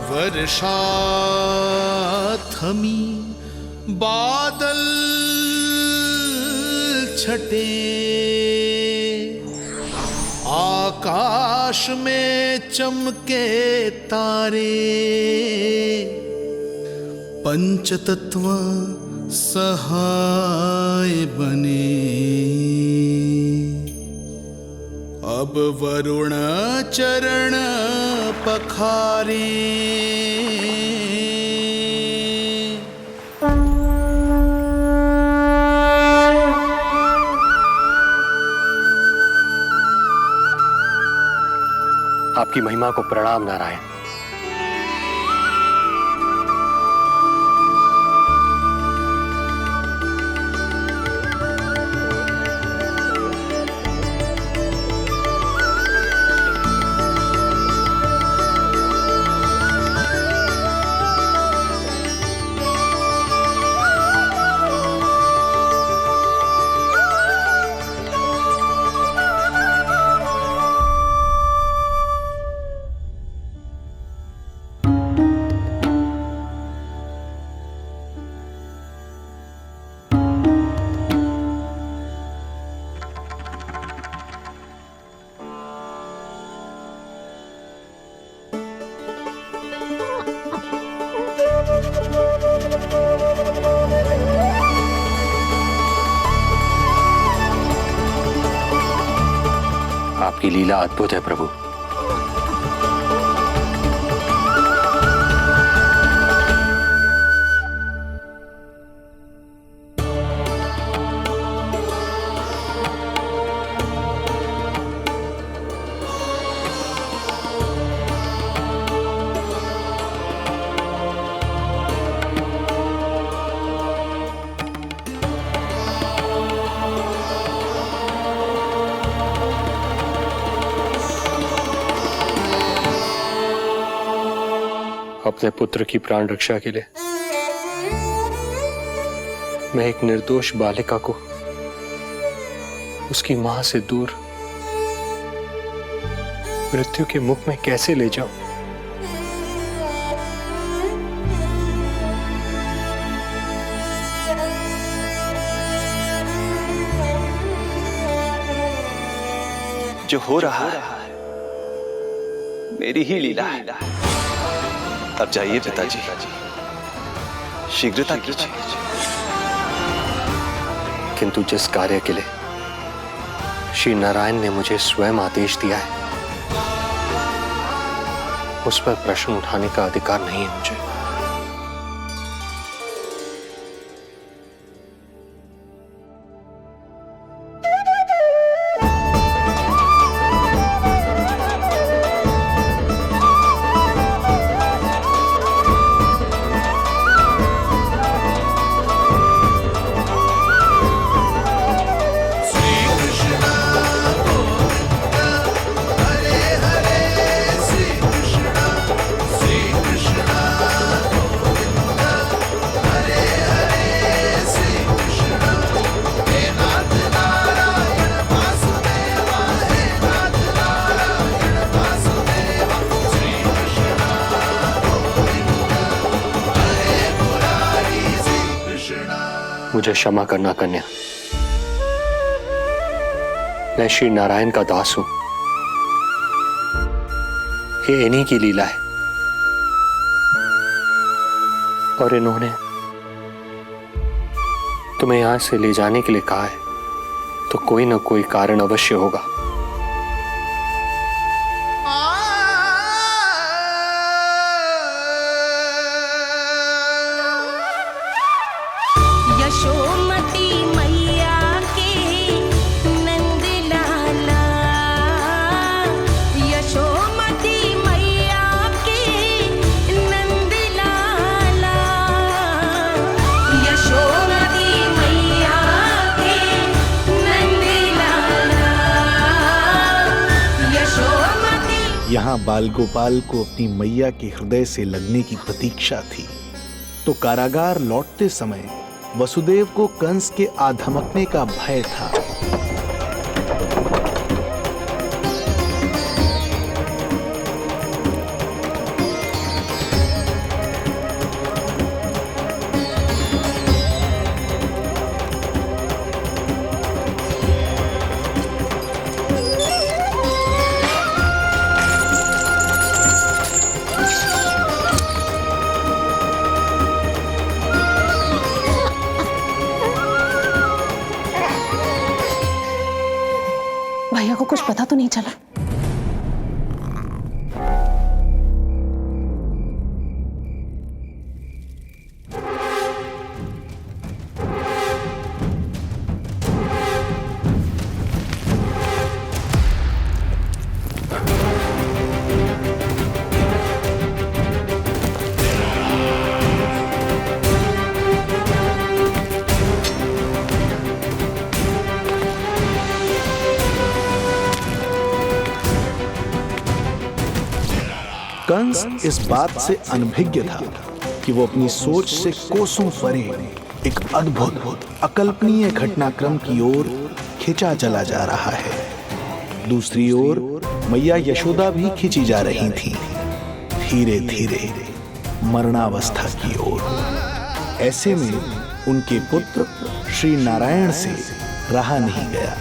वर्षा थमी, बादल छटे, आकाश में चमके तारे, पंचतत्व सहाय बने। अब वरुण चरण पखारे,
आपकी महिमा को प्रणाम नारायण। आपकी लीला अद्भुत है प्रभु। अपने पुत्र की प्राण रक्षा के लिए मैं एक निर्दोष बालिका को उसकी मां से दूर मृत्यु के मुख में कैसे ले जाऊं?
जो हो रहा है मेरी ही लीला है। अब जाइए पिताजी, शीघ्रता कीजिए।
किंतु जिस कार्य के लिए श्री नारायण ने मुझे स्वयं आदेश दिया है, उस पर प्रश्न उठाने का अधिकार नहीं है मुझे। मुझे क्षमा करना कन्या, मैं श्री नारायण का दास हूं। ये इन्हीं की लीला है और इन्होंने तुम्हें यहां से ले जाने के लिए कहा है, तो कोई ना कोई कारण अवश्य होगा।
यशोमती मैया के नंद लाला, यशोमती मैया के नंद लाला, यशोमती मैया के नंद लाला, यशोमती।
यहाँ बाल गोपाल को अपनी मैया के हृदय से लगने की प्रतीक्षा थी, तो कारागार लौटते समय वसुदेव को कंस के आधमकने का भय था।
भैया को कुछ पता तो नहीं चला? कंस इस बात से अनभिज्ञ था कि वो अपनी सोच से कोसों परे एक अद्भुत अकल्पनीय घटनाक्रम की ओर खिंचा चला जा रहा है। दूसरी ओर मैया यशोदा भी खिंची जा रही थी, धीरे धीरे मरणावस्था की ओर। ऐसे में उनके पुत्र श्री नारायण से रहा नहीं गया।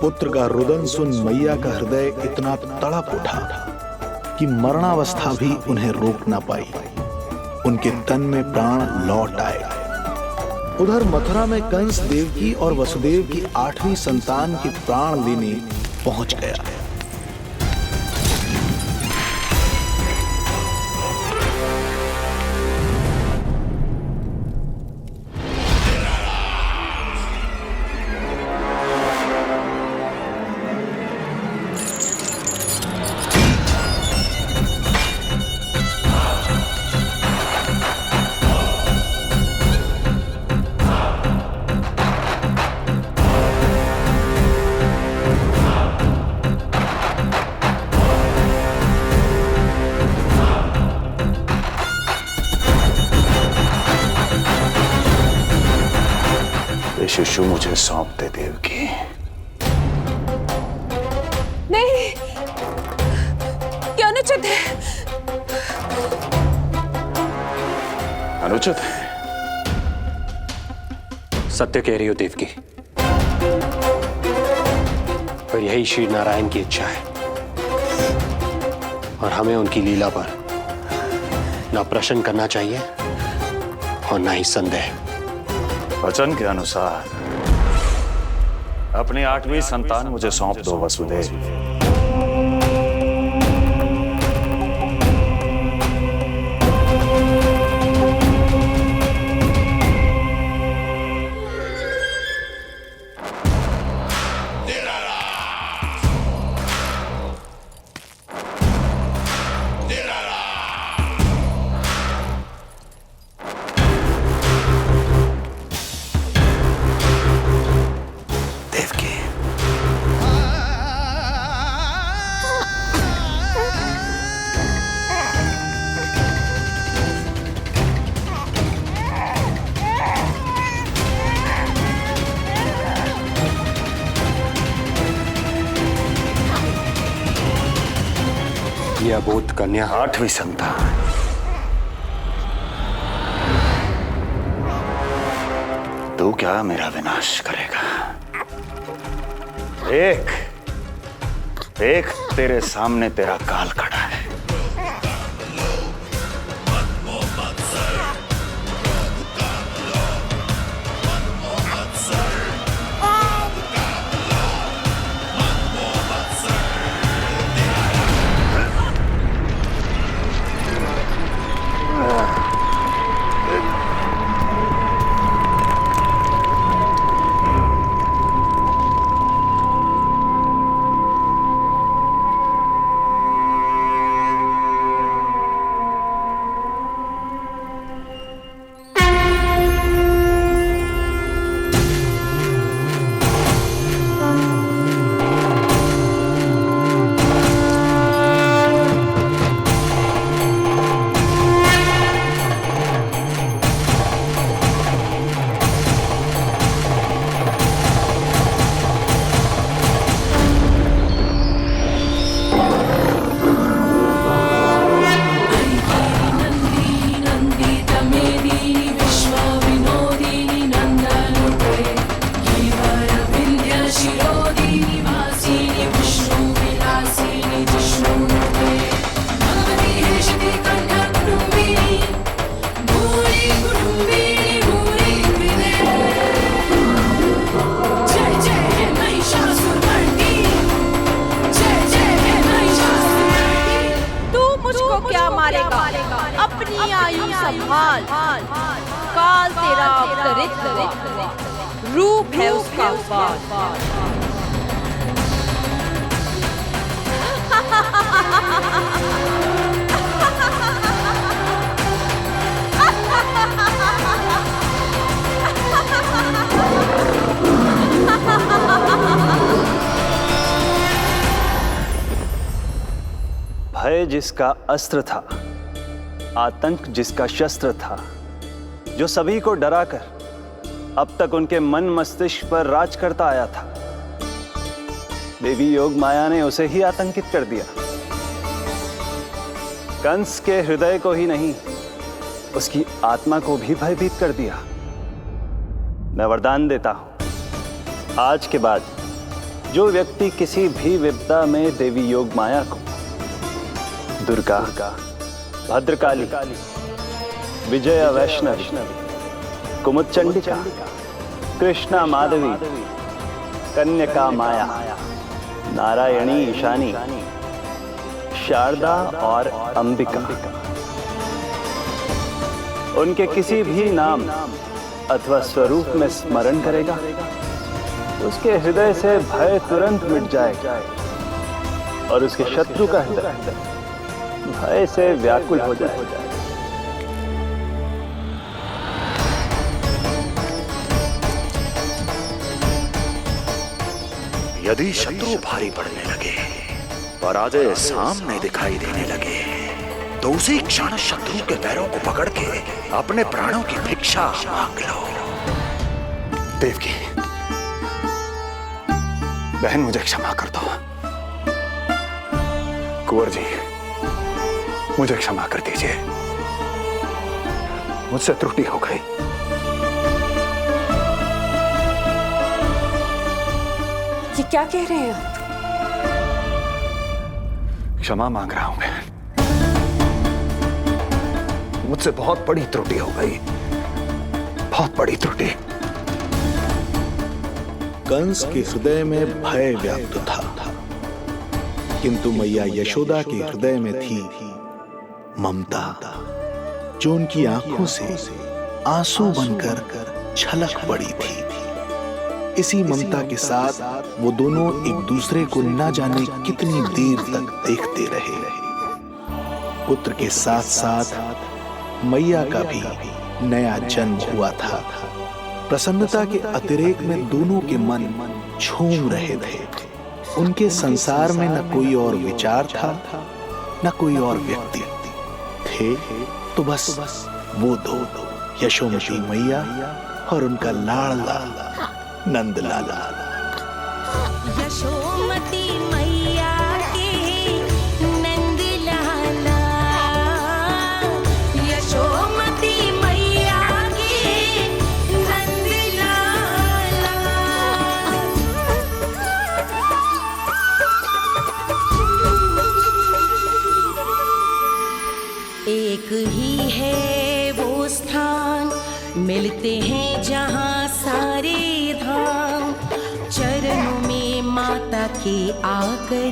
पुत्र का रुदन सुन मैया का हृदय इतना तड़प उठा कि मरणावस्था भी उन्हें रोक ना पाई। उनके तन में प्राण लौट आए। उधर मथुरा में कंस देवकी और वसुदेव की 8वीं संतान के प्राण लेने पहुंच गया।
शिशु मुझे सौंप दे देवकी।
नहीं, क्या अनुचित है?
अनुचित है?
सत्य कह रही हो देवकी, पर यही श्री नारायण की इच्छा है और हमें उनकी लीला पर ना प्रश्न करना चाहिए और ना ही संदेह।
वचन के अनुसार अपनी 8वीं संतान मुझे सौंप दो वसुदेव।
यह अबोध कन्या
8वीं संतान। तू क्या मेरा विनाश करेगा? एक तेरे सामने तेरा काल खड़ा है।
अपनी आयु संभाल, काल तेरा अवतरित रूप है उसका
भय जिसका अस्त्र था, आतंक जिसका शस्त्र था, जो सभी को डराकर अब तक उनके मन मस्तिष्क पर राज करता आया था, देवी योग माया ने उसे ही आतंकित कर दिया। कंस के हृदय को ही नहीं, उसकी आत्मा को भी भयभीत कर दिया। मैं वरदान देता हूं, आज के बाद जो व्यक्ति किसी भी विपदा में देवी योग माया को दुर्गा, भद्रकाली, विजया वैष्णवी, कुमुदचंडिका, कृष्णा माधवी, कन्यका माया, नारायणी ईशानी, शारदा और अंबिका, उनके किसी भी नाम अथवा स्वरूप में स्मरण करेगा, उसके हृदय से भय तुरंत मिट जाएगा और उसके शत्रु का हृदय भय से व्याकुल हो जाएगा।
यदि शत्रु भारी पड़ने लगे, पराजय सामने दिखाई देने लगे, तो उसी क्षण शत्रु के पैरों को पकड़ के अपने प्राणों की भिक्षा मांग लो।
देवकी, बहन मुझे क्षमा कर दो। कुंवर जी, मुझे क्षमा कर दीजिए, मुझसे त्रुटि हो गई।
ये क्या कह रहे हैं आप?
क्षमा मांग रहा हूं बहन, मुझसे बहुत बड़ी त्रुटि हो गई, बहुत बड़ी त्रुटि। कंस के हृदय में भय व्याप्त था, किंतु मैया यशोदा के हृदय में थी ममता, जो उनकी आंखों से आंसू बनकर छलक पड़ी थी। इसी ममता के साथ वो दोनों एक दूसरे को न जाने कितनी देर तक देखते रहे। पुत्र के साथ साथ मैया का भी नया जन्म हुआ था। प्रसन्नता के अतिरेक में दोनों के मन झूम रहे थे। उनके संसार में न कोई और विचार था, न कोई और व्यक्ति थे, तो बस वो दो, यशोमती मैया और उनका लाडला नंद लाला।
यशोमती मैया के नंद लाला, यशोमती मैया के नंद लाला। एक ही है वो स्थान, मिलते हैं जहाँ सारे धाम, चरणों में माता के आकर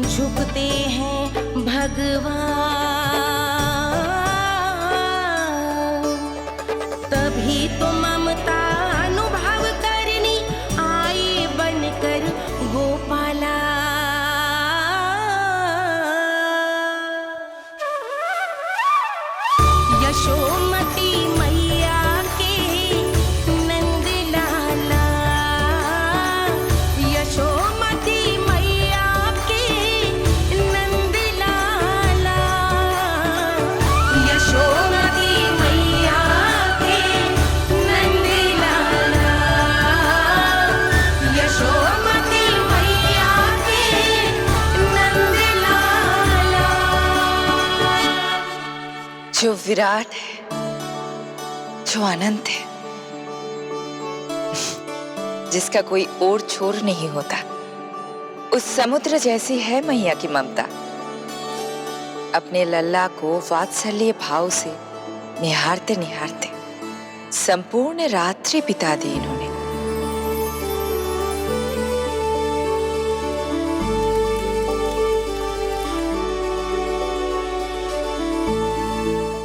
झुकते हैं भगवान। तभी तो ममता अनुभव करनी आए बनकर गोपाला। यशोमती मैया के नंद लाला, यशोमती मैया के नंद लाला, यशोमती मैया के नंद लाला, यशोमती मैया के नंद लाला।
जो विराट है, जो अनंत है, जिसका कोई और छोर नहीं होता, उस समुद्र जैसी है मैया की ममता। अपने लल्ला को वात्सल्य भाव से निहारते निहारते संपूर्ण रात्रि बिता दी इन्होंने।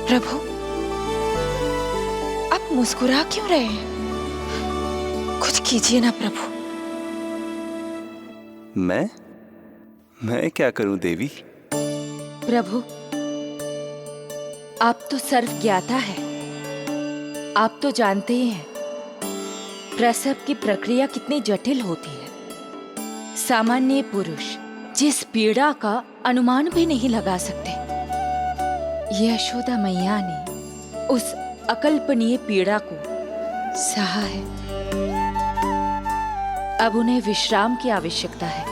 प्रभु, आप मुस्कुरा क्यों रहे हैं? कुछ कीजिए ना प्रभु।
मैं क्या करूं देवी?
प्रभु, आप तो सर्व ज्ञाता है। आप तो जानते ही हैं प्रसव की प्रक्रिया कितनी जटिल होती है। सामान्य पुरुष जिस पीड़ा का अनुमान भी नहीं लगा सकते, यशोदा मैया ने उस अकल्पनीय पीड़ा को सहा है। अब उन्हें विश्राम की आवश्यकता है।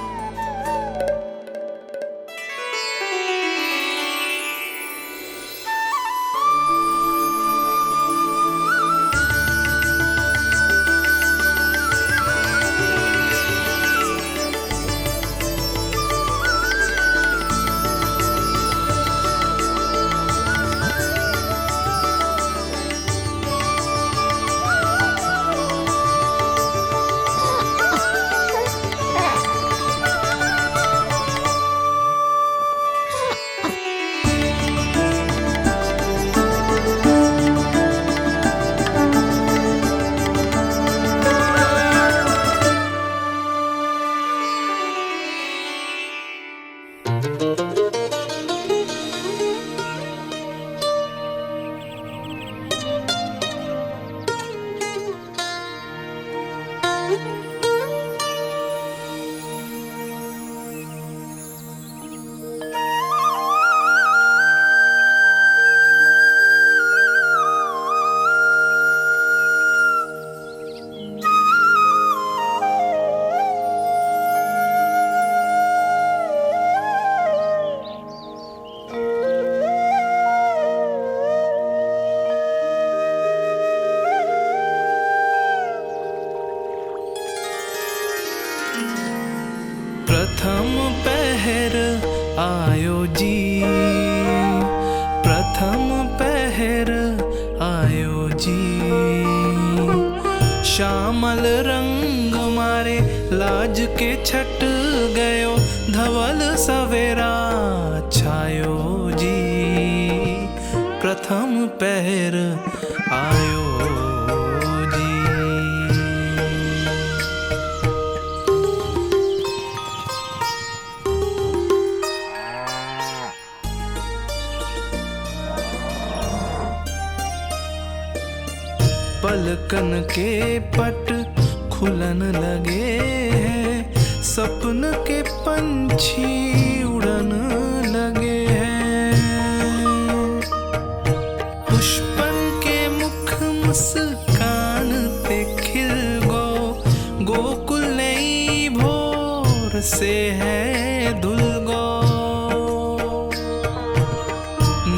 प्रथम पहर आयो जी, प्रथम पहर आयो जी। श्यामल रंग मारे लाज के छट गयो, धवल सवेरा छायो जी। प्रथम पहर आयो जी। पलकन के पट खुलन लगे हैं, सपन के पंछी उड़न लगे हैं। पुष्पन के मुख मुस्कान पे खिल गो, गोकुल नई भोर से है धुल गो।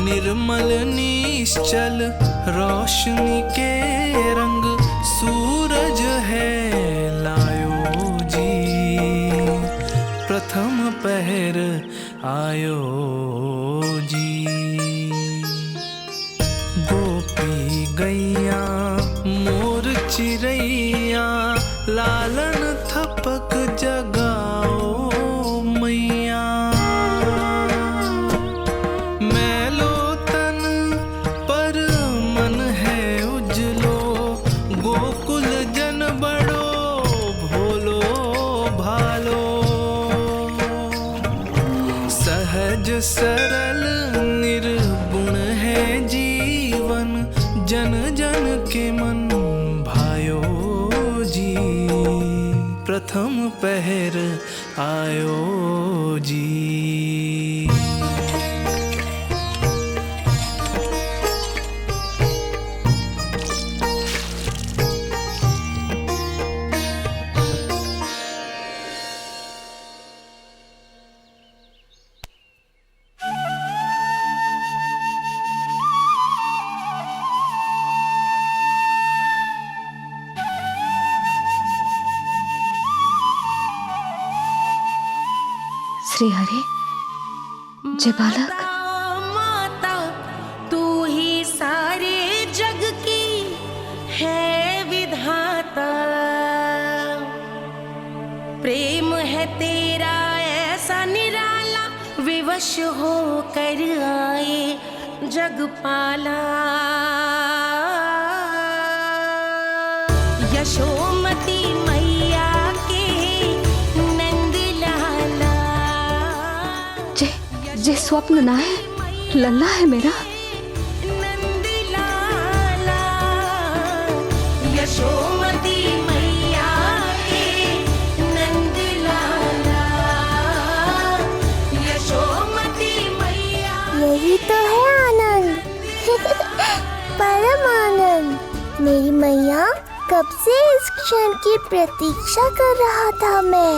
निर्मल निश्चल रोशनी के रंग सूरज है लायो जी। प्रथम पहर आयो जी। गोपी गैया मोर चिड़ैया, लालन थपक जगाओ मैया। मैलो तन पर मन है उजलो, गोकुल जन बड़ो भोलो भालो। सहज सरल निर्गुण है जीवन, जन जन के मन भायो जी। प्रथम पहर आयो जी।
श्री हरि, जय बालक।
माता तू ही सारे जग की है विधाता। प्रेम है तेरा ऐसा निराला, विवश हो कर आए जगपाला। यशोमती मैया के नंद लाला।
जे स्वप्न ना है, लल्ला है मेरा।
नंद लाला यशोमती मैया के नंद लाला। यशोमती मैया।
यही तो है आनंद, परम आनंद। मेरी मैया, कब से इस क्षण की प्रतीक्षा कर रहा था मैं।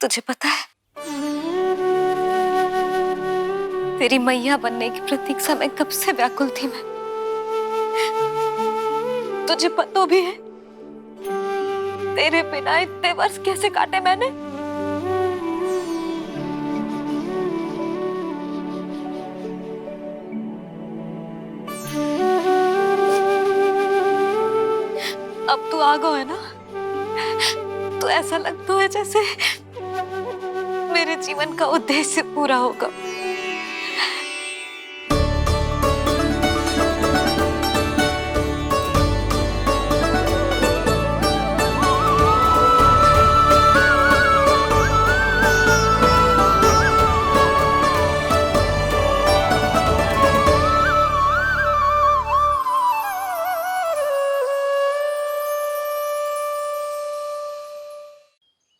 तुझे पता है, तेरी मैया बनने की प्रतीक्षा में कब से व्याकुल थी मैं। तुझे पता भी है तेरे बिना इतने वर्ष कैसे काटे मैंने। अब तू आ गो है ना, तो ऐसा लगता है जैसे मेरे जीवन का उद्देश्य पूरा होगा।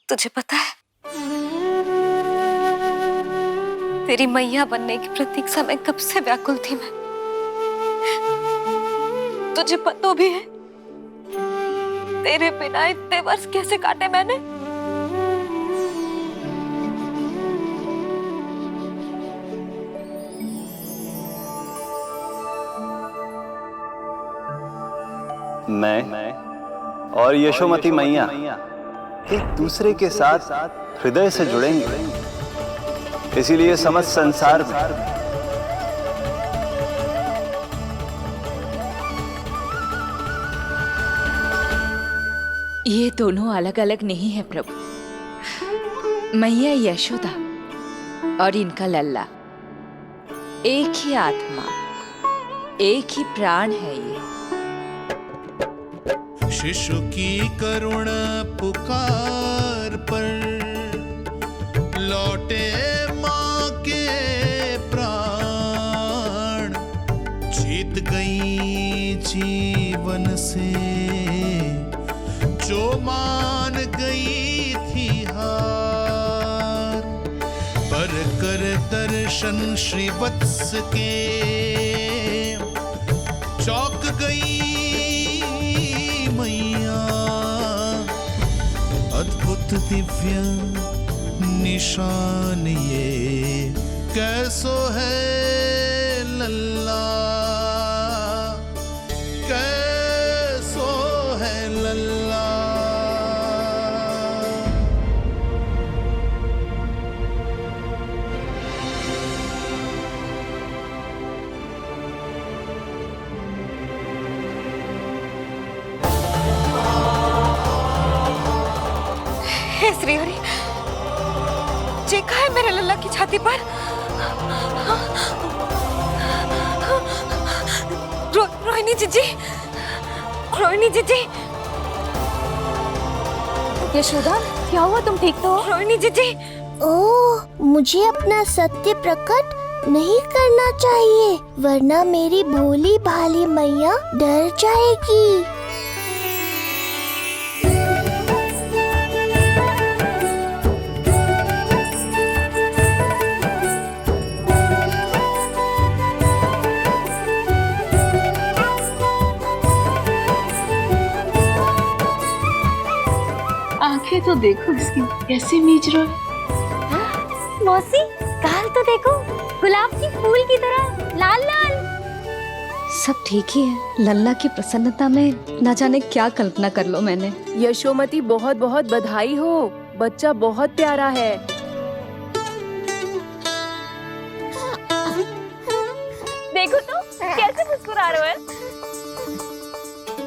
तुझे पता है, तेरी मैया बनने की प्रतीक्षा में कब से व्याकुल थी मैं। तुझे पता भी है तेरे बिना इतने वर्ष कैसे काटे मैंने।
मैं और यशोमती मैया एक दूसरे के साथ हृदय से जुड़ेंगे, इसीलिए समस्त संसार में
ये दोनों अलग अलग नहीं है प्रभु। मैया यशोदा और इनका लल्ला एक ही आत्मा, एक ही प्राण है ये।
शिशु की करुण पुकार पर लौटे माँ के प्राण, जीत गई जीवन से जो मान गई थी हार, पर कर दर्शन श्री वत्स के चौक गई मैया, अद्भुत दिव्य निशान ये कैसो है लल्ला, कैसो है लल्ला।
हे श्री हरि, देखा है मेरे लल्ला की छाती पर रोहिणी जीजी, रोहिणी जीजी।
यशोदा, क्या हुआ? तुम ठीक तो हो?
रोहिणी जीजी।
ओह, मुझे अपना सत्य प्रकट नहीं करना चाहिए, वरना मेरी भोली भाली मैया डर जाएगी।
आंखें तो देखो इसकी कैसे मीच रहा है।
मौसी, गाल तो देखो, गुलाब की फूल की तरह लाल लाल।
सब ठीक ही है। लल्ला की प्रसन्नता में न जाने क्या कल्पना कर लो मैंने।
यशोमती, बहुत बहुत बधाई हो, बच्चा बहुत प्यारा है।
देखो तो कैसे मुस्कुरा रहे हो।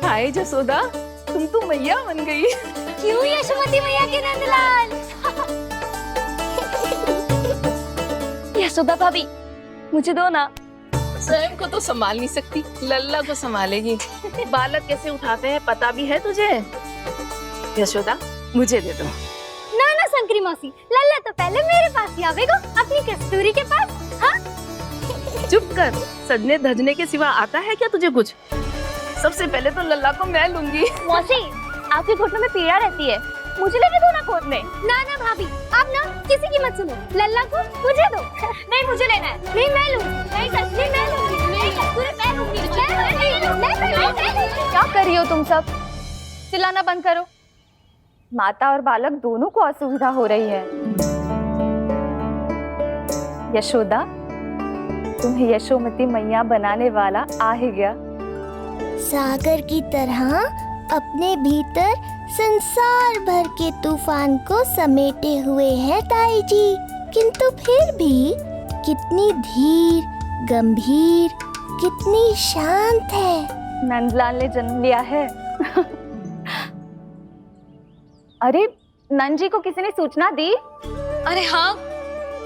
हाय जसोदा, तुम तो मैया बन गई।
क्यों यशोमती मैया के नंदलाल?
यशोदा भाभी, मुझे दो ना।
स्वयं को तो संभाल नहीं सकती, लल्ला को संभालेगी। बालक कैसे उठाते हैं पता भी है तुझे? यशोदा, मुझे दे दो।
ना ना शंकरी मौसी, लल्ला तो पहले मेरे पास ही आवेगा, अपनी कस्तूरी के पास। हाँ?
चुप कर, सजने धजने के सिवा आता है क्या तुझे कुछ? सबसे पहले तो लल्ला को मैं लूंगी।
मौसी, आपके घुटनों में पीड़ा रहती है, मुझे लेके दो ना गोद में।
ना ना भाभी, आप ना किसी की मत सुनो, लल्ला को मुझे दो।
नहीं, मुझे लेना है।
नहीं, मैं लूंगी।
नहीं कस्तूरी, मैं लूंगी। नहीं कस्तूरी, मैं लूंगी।
क्या कर रही हो तुम सब? चिल्लाना बंद करो। माता और बालक दोनों को असुविधा हो रही है। यशोदा, तुम्हें यशोमती मैया बनाने वाला आ ही गया।
सागर की तरह अपने भीतर संसार भर के तूफान को समेटे हुए है ताई जी, किंतु फिर भी कितनी धीर, गंभीर, कितनी शांत है।
नंदलाल ने जन्म लिया है। अरे, नंद जी को किसी ने सूचना दी?
अरे हाँ,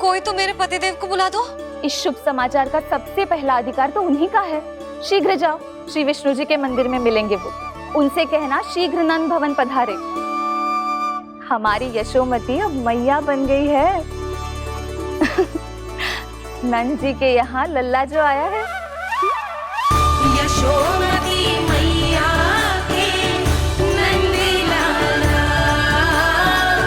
कोई तो मेरे पतिदेव को बुला दो।
इस शुभ समाचार का सबसे पहला अधिकार तो उन्हीं का है। शीघ्र जाओ, श्री विष्णु जी के मंदिर में मिलेंगे वो। उनसे कहना शीघ्र नंद भवन पधारे। हमारी यशोमती अब मैया बन गई है। नंद जी के यहाँ लल्ला जो आया है।
यशोमती